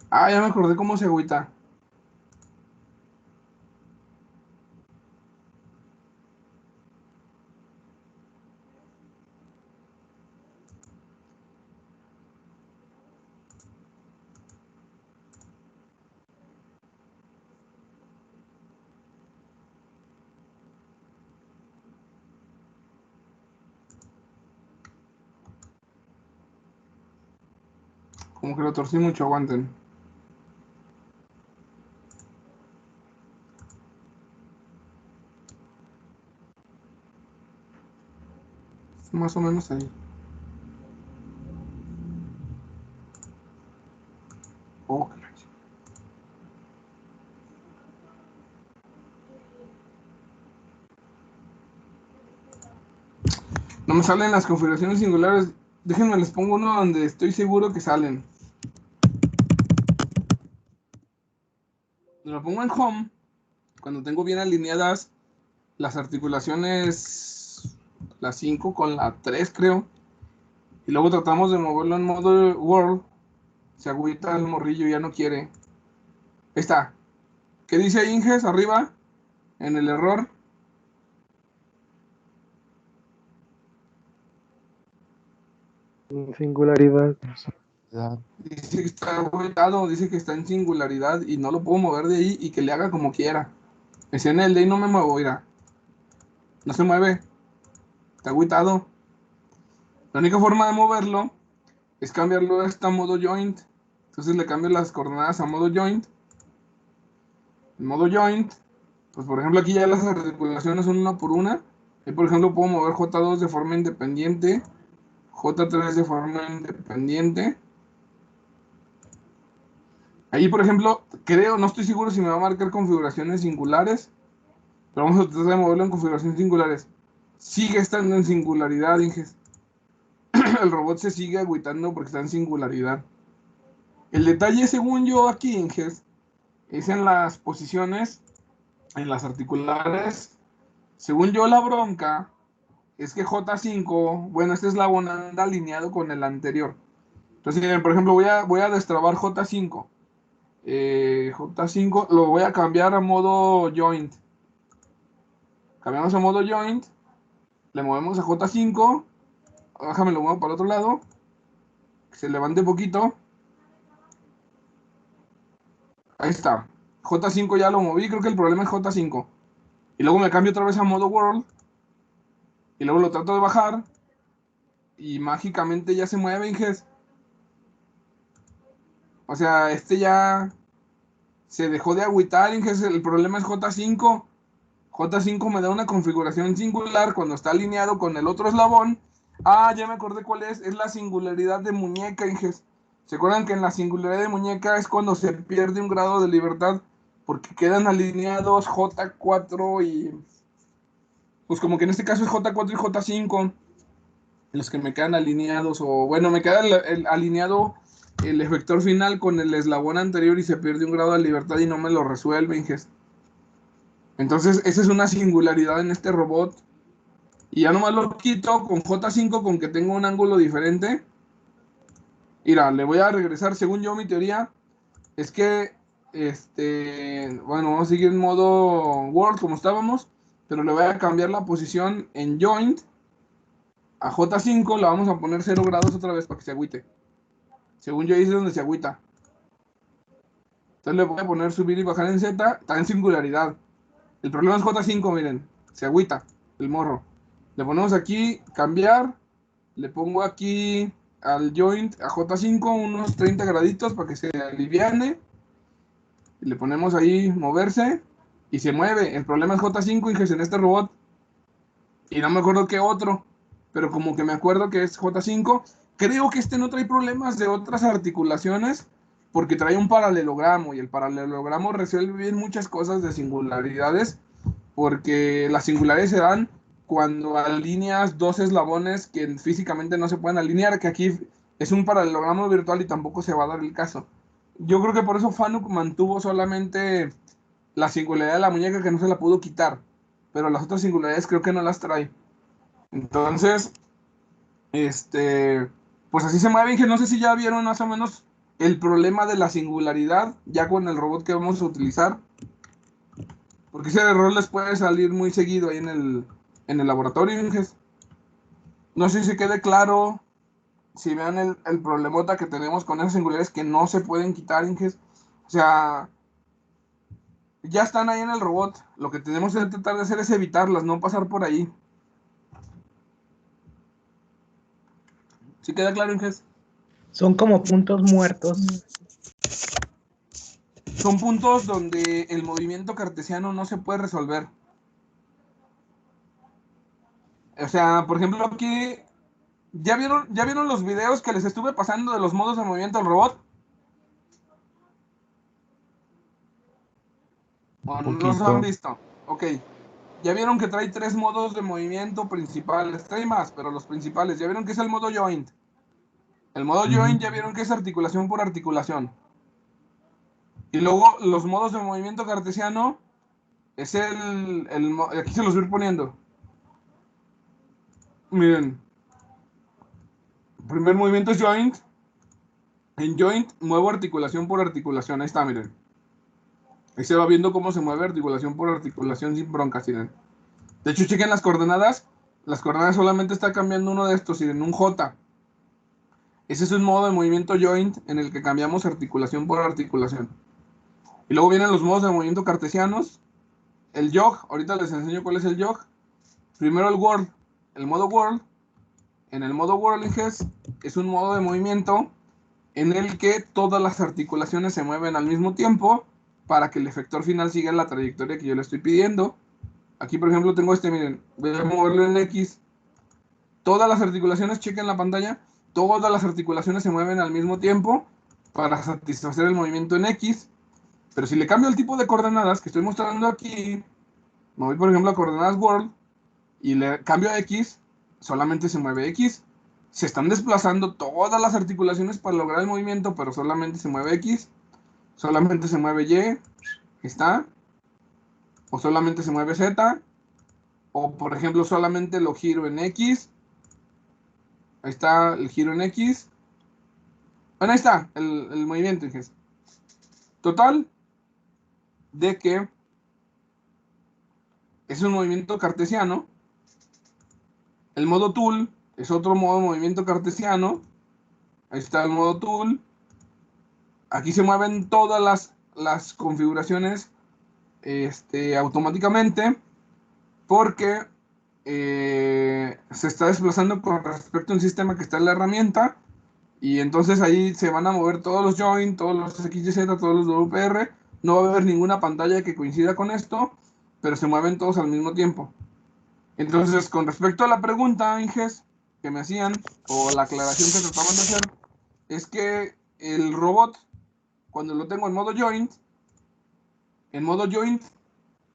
Ah, ya me acordé cómo se agüita. Como que lo torcí mucho, aguanten. Más o menos ahí. Oh, qué la ch- No me salen las configuraciones singulares. Déjenme les pongo uno donde estoy seguro que salen. Lo pongo en Home. Cuando tengo bien alineadas las articulaciones, la 5 con la 3, creo. Y luego tratamos de moverlo en modo World. Se agüita el morrillo y ya no quiere. Ahí está. ¿Qué dice Inges arriba? En el error. Singularidad. Dice que está agüitado, dice que está en singularidad y no lo puedo mover de ahí y que le haga como quiera. Ese en el de ahí no me muevo, mira. No se mueve. Está agüitado. La única forma de moverlo es cambiarlo a esta modo joint. Entonces le cambio las coordenadas a modo joint. En modo joint, pues por ejemplo aquí ya las articulaciones son una por una. Y por ejemplo puedo mover J2 de forma independiente, J3 de forma independiente. Ahí por ejemplo, creo, no estoy seguro si me va a marcar configuraciones singulares, pero vamos a tratar de moverlo en configuraciones singulares. Sigue estando en singularidad, Inges. El robot se sigue agüitando porque está en singularidad. El detalle, según yo, aquí, Inges, es en las posiciones, en las articulares. Según yo, la bronca es que J5, bueno, este eslabón anda alineado con el anterior. Entonces, por ejemplo, voy a destrabar J5. J5 lo voy a cambiar a modo joint. Cambiamos a modo joint. Le movemos a J5. Déjame lo muevo para el otro lado. Que se levante un poquito. Ahí está. J5 ya lo moví. Creo que el problema es J5. Y luego me cambio otra vez a modo world. Y luego lo trato de bajar. Y mágicamente ya se mueve, Inges. O sea, este ya se dejó de agüitar, Inges. El problema es J5. J5 me da una configuración singular cuando está alineado con el otro eslabón. Ah, ya me acordé cuál es. Es la singularidad de muñeca, Inges. ¿Se acuerdan que en la singularidad de muñeca es cuando se pierde un grado de libertad? Porque quedan alineados J4 y... Pues como que en este caso es J4 y J5. Los que me quedan alineados. O bueno, me queda alineado el efector final con el eslabón anterior y se pierde un grado de libertad y no me lo resuelve, Inges. Entonces, esa es una singularidad en este robot. Y ya nomás lo quito con J5 con que tenga un ángulo diferente. Mira, le voy a regresar. Según yo, mi teoría es que, bueno, vamos a seguir en modo World como estábamos. Pero le voy a cambiar la posición en Joint a J5. La vamos a poner 0 grados otra vez para que se agüite. Según yo, ahí es donde se agüita. Entonces le voy a poner subir y bajar en Z. Está en singularidad. El problema es J5, miren, se agüita el morro. Le ponemos aquí, cambiar, le pongo aquí al joint a J5 unos 30 graditos para que se aliviane. Y le ponemos ahí moverse y se mueve. El problema es J5, Inges, en este robot. Y no me acuerdo qué otro, pero como que me acuerdo que es J5. Creo que este no trae problemas de otras articulaciones porque trae un paralelogramo y el paralelogramo resuelve bien muchas cosas de singularidades porque las singularidades se dan cuando alineas dos eslabones que físicamente no se pueden alinear, que aquí es un paralelogramo virtual y tampoco se va a dar el caso. Yo creo que por eso Fanuc mantuvo solamente la singularidad de la muñeca, que no se la pudo quitar, pero las otras singularidades creo que no las trae. Entonces, pues así se mueve, que no sé si ya vieron más o menos el problema de la singularidad ya con el robot que vamos a utilizar, porque ese error les puede salir muy seguido ahí en el laboratorio, Inges. No sé si quede claro, si vean el problemota que tenemos con esas singularidades que no se pueden quitar, Inges. O sea, ya están ahí en el robot. Lo que tenemos que tratar de hacer es evitarlas, no pasar por ahí. ¿Sí queda claro, Inges? Son como puntos muertos. Son puntos donde el movimiento cartesiano no se puede resolver. O sea, por ejemplo, aquí, ¿ya vieron los videos que les estuve pasando de los modos de movimiento del robot? ¿O no los han visto? Ok. Ya vieron que trae 3 modos de movimiento principales. Trae más, pero los principales. Ya vieron que es el modo joint. El modo joint ya vieron que es articulación por articulación. Y luego los modos de movimiento cartesiano es aquí se los voy a ir poniendo. Miren. El primer movimiento es joint. En joint muevo articulación por articulación. Ahí está, miren. Ahí se va viendo cómo se mueve articulación por articulación sin broncas, miren. De hecho, chequen las coordenadas. Las coordenadas solamente está cambiando uno de estos, miren, un J. Ese es un modo de movimiento joint en el que cambiamos articulación por articulación. Y luego vienen los modos de movimiento cartesianos. El jog, ahorita les enseño cuál es el jog. Primero el whirl. El modo whirl. En el modo whirl, es un modo de movimiento en el que todas las articulaciones se mueven al mismo tiempo para que el efector final siga la trayectoria que yo le estoy pidiendo. Aquí, por ejemplo, tengo miren, voy a moverlo en X. Todas las articulaciones, chequen la pantalla, todas las articulaciones se mueven al mismo tiempo para satisfacer el movimiento en X. Pero si le cambio el tipo de coordenadas que estoy mostrando aquí, me voy, por ejemplo, a coordenadas world y le cambio a X, solamente se mueve X. Se están desplazando todas las articulaciones para lograr el movimiento, pero solamente se mueve X, solamente se mueve Y, está, o solamente se mueve Z, o por ejemplo solamente lo giro en X. Ahí está el giro en X. Bueno, ahí está el movimiento. Total de que es un movimiento cartesiano. El modo tool es otro modo de movimiento cartesiano. Ahí está el modo tool. Aquí se mueven todas las configuraciones automáticamente porque se está desplazando con respecto a un sistema que está en la herramienta y entonces ahí se van a mover todos los join, todos los XYZ, todos los WPR. No va a haber ninguna pantalla que coincida con esto, pero se mueven todos al mismo tiempo. Entonces, con respecto a la pregunta, Inges, que me hacían, o la aclaración que trataban de hacer, es que el robot, cuando lo tengo en modo joint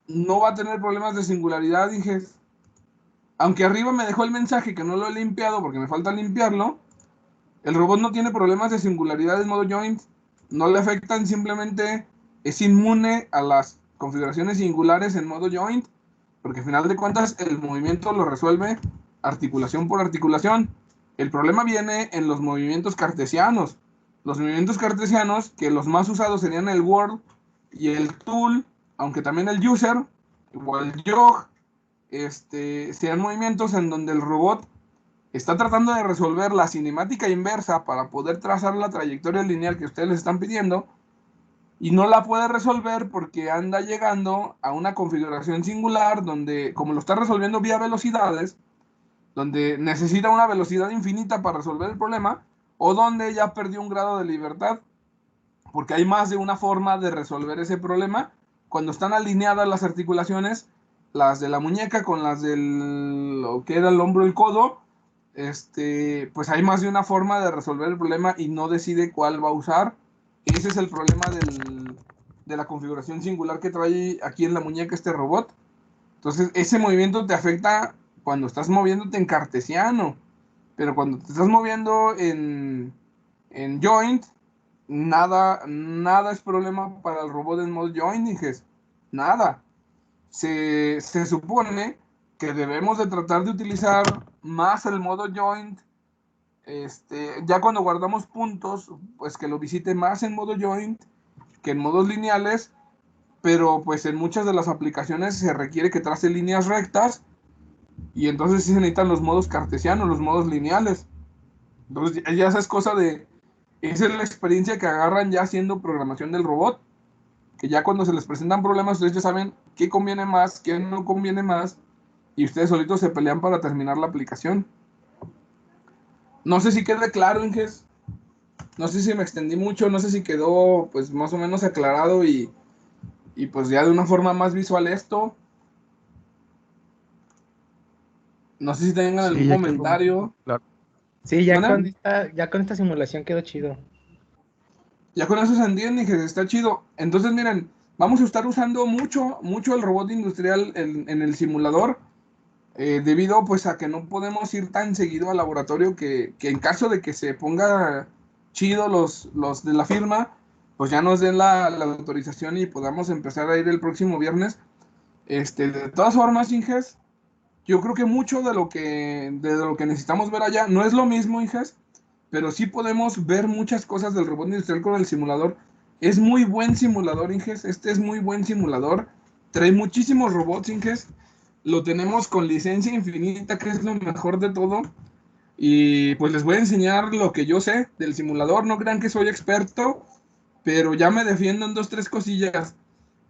no va a tener problemas de singularidad, Inges. Aunque arriba me dejó el mensaje que no lo he limpiado porque me falta limpiarlo, el robot no tiene problemas de singularidad en modo joint, no le afectan, simplemente es inmune a las configuraciones singulares en modo joint, porque al final de cuentas el movimiento lo resuelve articulación por articulación. El problema viene en los movimientos cartesianos. Los movimientos cartesianos, que los más usados serían el whirl y el tool, aunque también el user o el jog, sean movimientos en donde el robot está tratando de resolver la cinemática inversa para poder trazar la trayectoria lineal que ustedes les están pidiendo. y no la puede resolver porque anda llegando a una configuración singular donde, como lo está resolviendo vía velocidades, donde necesita una velocidad infinita para resolver el problema, o donde ya perdió un grado de libertad, porque hay más de una forma de resolver ese problema. Cuando están alineadas las articulaciones, las de la muñeca con las del lo que era el hombro y el codo, pues hay más de una forma de resolver el problema y no decide cuál va a usar. Ese es el problema de la configuración singular que trae aquí en la muñeca este robot. Entonces, ese movimiento te afecta cuando estás moviéndote en cartesiano, pero cuando te estás moviendo en joint, nada es problema para el robot en modo joint, dijes, nada. Se supone que debemos de tratar de utilizar más el modo joint, ya cuando guardamos puntos, pues que lo visite más en modo joint que en modos lineales, pero pues en muchas de las aplicaciones se requiere que trace líneas rectas y entonces sí se necesitan los modos cartesianos, los modos lineales. Entonces ya esa es cosa de, esa es la experiencia que agarran ya haciendo programación del robot, que ya cuando se les presentan problemas ustedes ya saben qué conviene más, qué no conviene más, y ustedes solitos se pelean para terminar la aplicación. No sé si quede claro, Inges. No sé si me extendí mucho, no sé si quedó pues más o menos aclarado y pues ya de una forma más visual esto. No sé si tengan algún Sí, ya quedó comentario. claro. Sí, ¿Manda? ya con esta simulación quedó chido. Ya con eso se entiende que está chido. Entonces, miren, vamos a estar usando mucho el robot industrial en el simulador, debido pues a que no podemos ir tan seguido al laboratorio que en caso de que se ponga chido los de la firma, pues ya nos den la autorización y podamos empezar a ir el próximo viernes. De todas formas, Inges, yo creo que mucho de lo que necesitamos ver allá no es lo mismo, Inges, pero sí podemos ver muchas cosas del robot industrial con el simulador. Es muy buen simulador, Inges. Este es muy buen simulador. Trae muchísimos robots, Inges. Lo tenemos con licencia infinita, que es lo mejor de todo. Y pues les voy a enseñar lo que yo sé del simulador. No crean que soy experto, pero ya me defiendo en 2, 3 cosillas.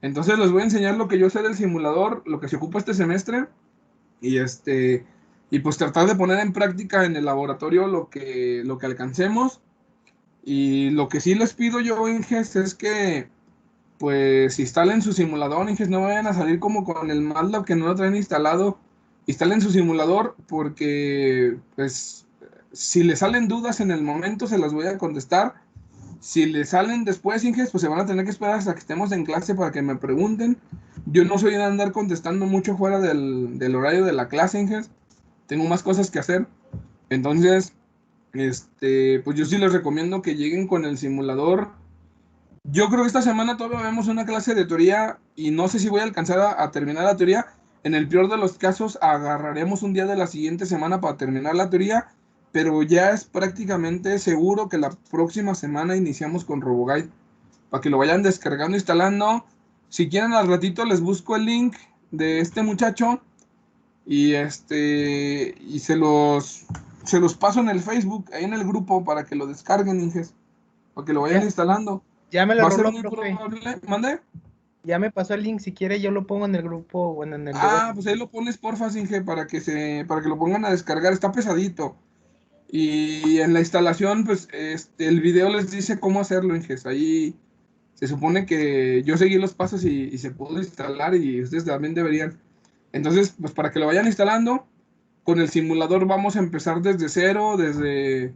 Entonces les voy a enseñar lo que yo sé del simulador, lo que se ocupa este semestre. Y y pues tratar de poner en práctica en el laboratorio lo que alcancemos. Y lo que sí les pido yo, Inges, es que pues instalen su simulador, Inges, no vayan a salir como con el MATLAB que no lo traen instalado. Instalen su simulador porque pues si les salen dudas en el momento se las voy a contestar. Si les salen después, Inges, pues se van a tener que esperar hasta que estemos en clase para que me pregunten. Yo no soy de andar contestando mucho fuera del horario de la clase, Inges. Tengo más cosas que hacer. Entonces, pues yo sí les recomiendo que lleguen con el simulador. Yo creo que esta semana todavía vemos una clase de teoría y no sé si voy a alcanzar a terminar la teoría. En el peor de los casos, agarraremos un día de la siguiente semana para terminar la teoría, pero ya es prácticamente seguro que la próxima semana iniciamos con RoboGuide, para que lo vayan descargando, instalando. Si quieren al ratito les busco el link de este muchacho y se los paso en el Facebook, ahí en el grupo, para que lo descarguen, Inges, para que lo vayan Ya, instalando. ya me lo Va a ser roló, muy profe. probable. ¿Mande? Ya me pasó el link, si quiere yo lo pongo en el grupo, bueno, en el de Ah, WhatsApp. pues ahí lo pones, porfa, Inge, para que lo pongan a descargar. Está pesadito. Y en la instalación, pues, el video les dice cómo hacerlo, Inge. Ahí se supone que yo seguí los pasos y se pudo instalar y ustedes también deberían. Entonces, pues para que lo vayan instalando, con el simulador vamos a empezar desde cero, desde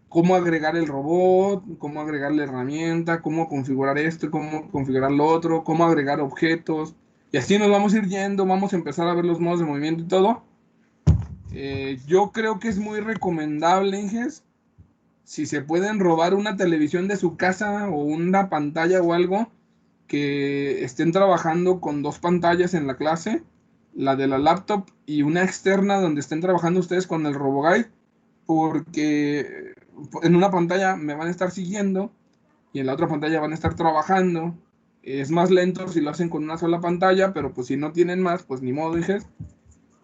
cómo agregar el robot, cómo agregar la herramienta, cómo configurar esto, cómo configurar lo otro, cómo agregar objetos. Y así nos vamos a ir yendo, vamos a empezar a ver los modos de movimiento y todo. Yo creo que es muy recomendable, Inges, si se pueden robar una televisión de su casa o una pantalla o algo, que estén trabajando con 2 pantallas en la clase, la de la laptop y una externa donde estén trabajando ustedes con el RoboGuide, porque en una pantalla me van a estar siguiendo y en la otra pantalla van a estar trabajando. Es más lento si lo hacen con una sola pantalla, pero pues si no tienen más, pues ni modo, Inges.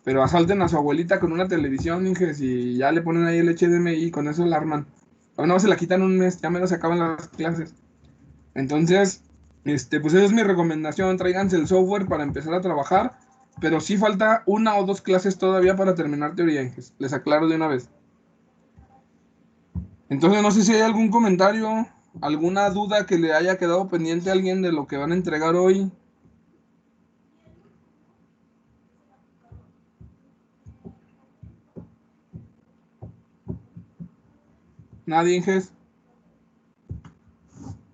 Pero asalten a su abuelita con una televisión, Inges, y ya le ponen ahí el HDMI y con eso la arman. A no se la quitan un mes, ya menos se acaban las clases. Entonces, Pues esa es mi recomendación, tráiganse el software para empezar a trabajar, pero sí falta 1 o 2 clases todavía para terminar teoría, Inges. Les aclaro de una vez. Entonces no sé si hay algún comentario, alguna duda que le haya quedado pendiente a alguien de lo que van a entregar hoy. Nadie, Inges.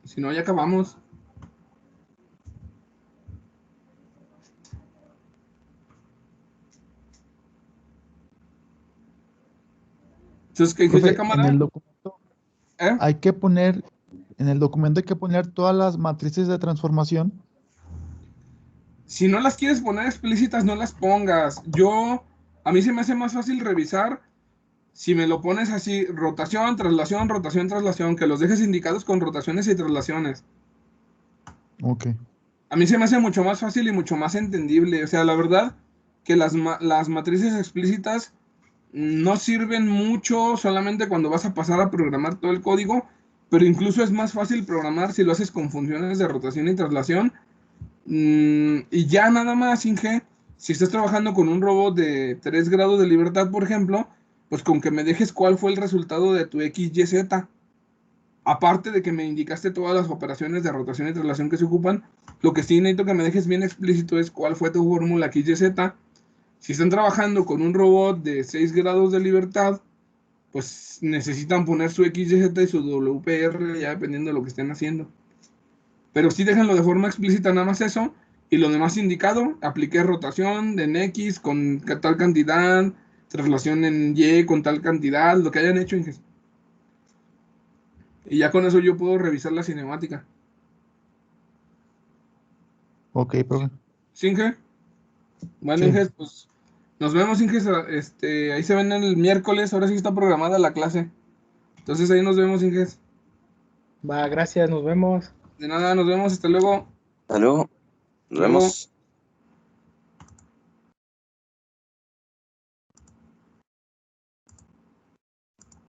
Si no, ya acabamos. Entonces, ¿qué Inges, ya Profe, en cámara? el documento ¿Eh? hay que poner, en el documento hay que poner todas las matrices de transformación. Si no las quieres poner explícitas, no las pongas. A mí se me hace más fácil revisar si me lo pones así, rotación, traslación, que los dejes indicados con rotaciones y traslaciones. Ok. A mí se me hace mucho más fácil y mucho más entendible. O sea, la verdad que las matrices explícitas no sirven mucho solamente cuando vas a pasar a programar todo el código, pero incluso es más fácil programar si lo haces con funciones de rotación y traslación. Y ya nada más, Inge, si estás trabajando con un robot de 3 grados de libertad, por ejemplo, pues con que me dejes cuál fue el resultado de tu XYZ. Aparte de que me indicaste todas las operaciones de rotación y traslación que se ocupan, lo que sí necesito que me dejes bien explícito es cuál fue tu fórmula XYZ. Si están trabajando con un robot de 6 grados de libertad, pues necesitan poner su XYZ y su WPR ya dependiendo de lo que estén haciendo. Pero sí déjenlo de forma explícita nada más eso. Y lo demás indicado, apliqué rotación en X con tal cantidad, traslación en Y con tal cantidad, lo que hayan hecho, Inges. Y ya con eso yo puedo revisar la cinemática. Ok, profe. ¿Sí, Inge? Bueno, Sí. Inges, pues nos vemos, Inges. Ahí se ven el miércoles, ahora sí está programada la clase. Entonces ahí nos vemos, Inges. Va, gracias, nos vemos. De nada, nos vemos, hasta luego. Hasta luego. Nos Hasta luego. vemos.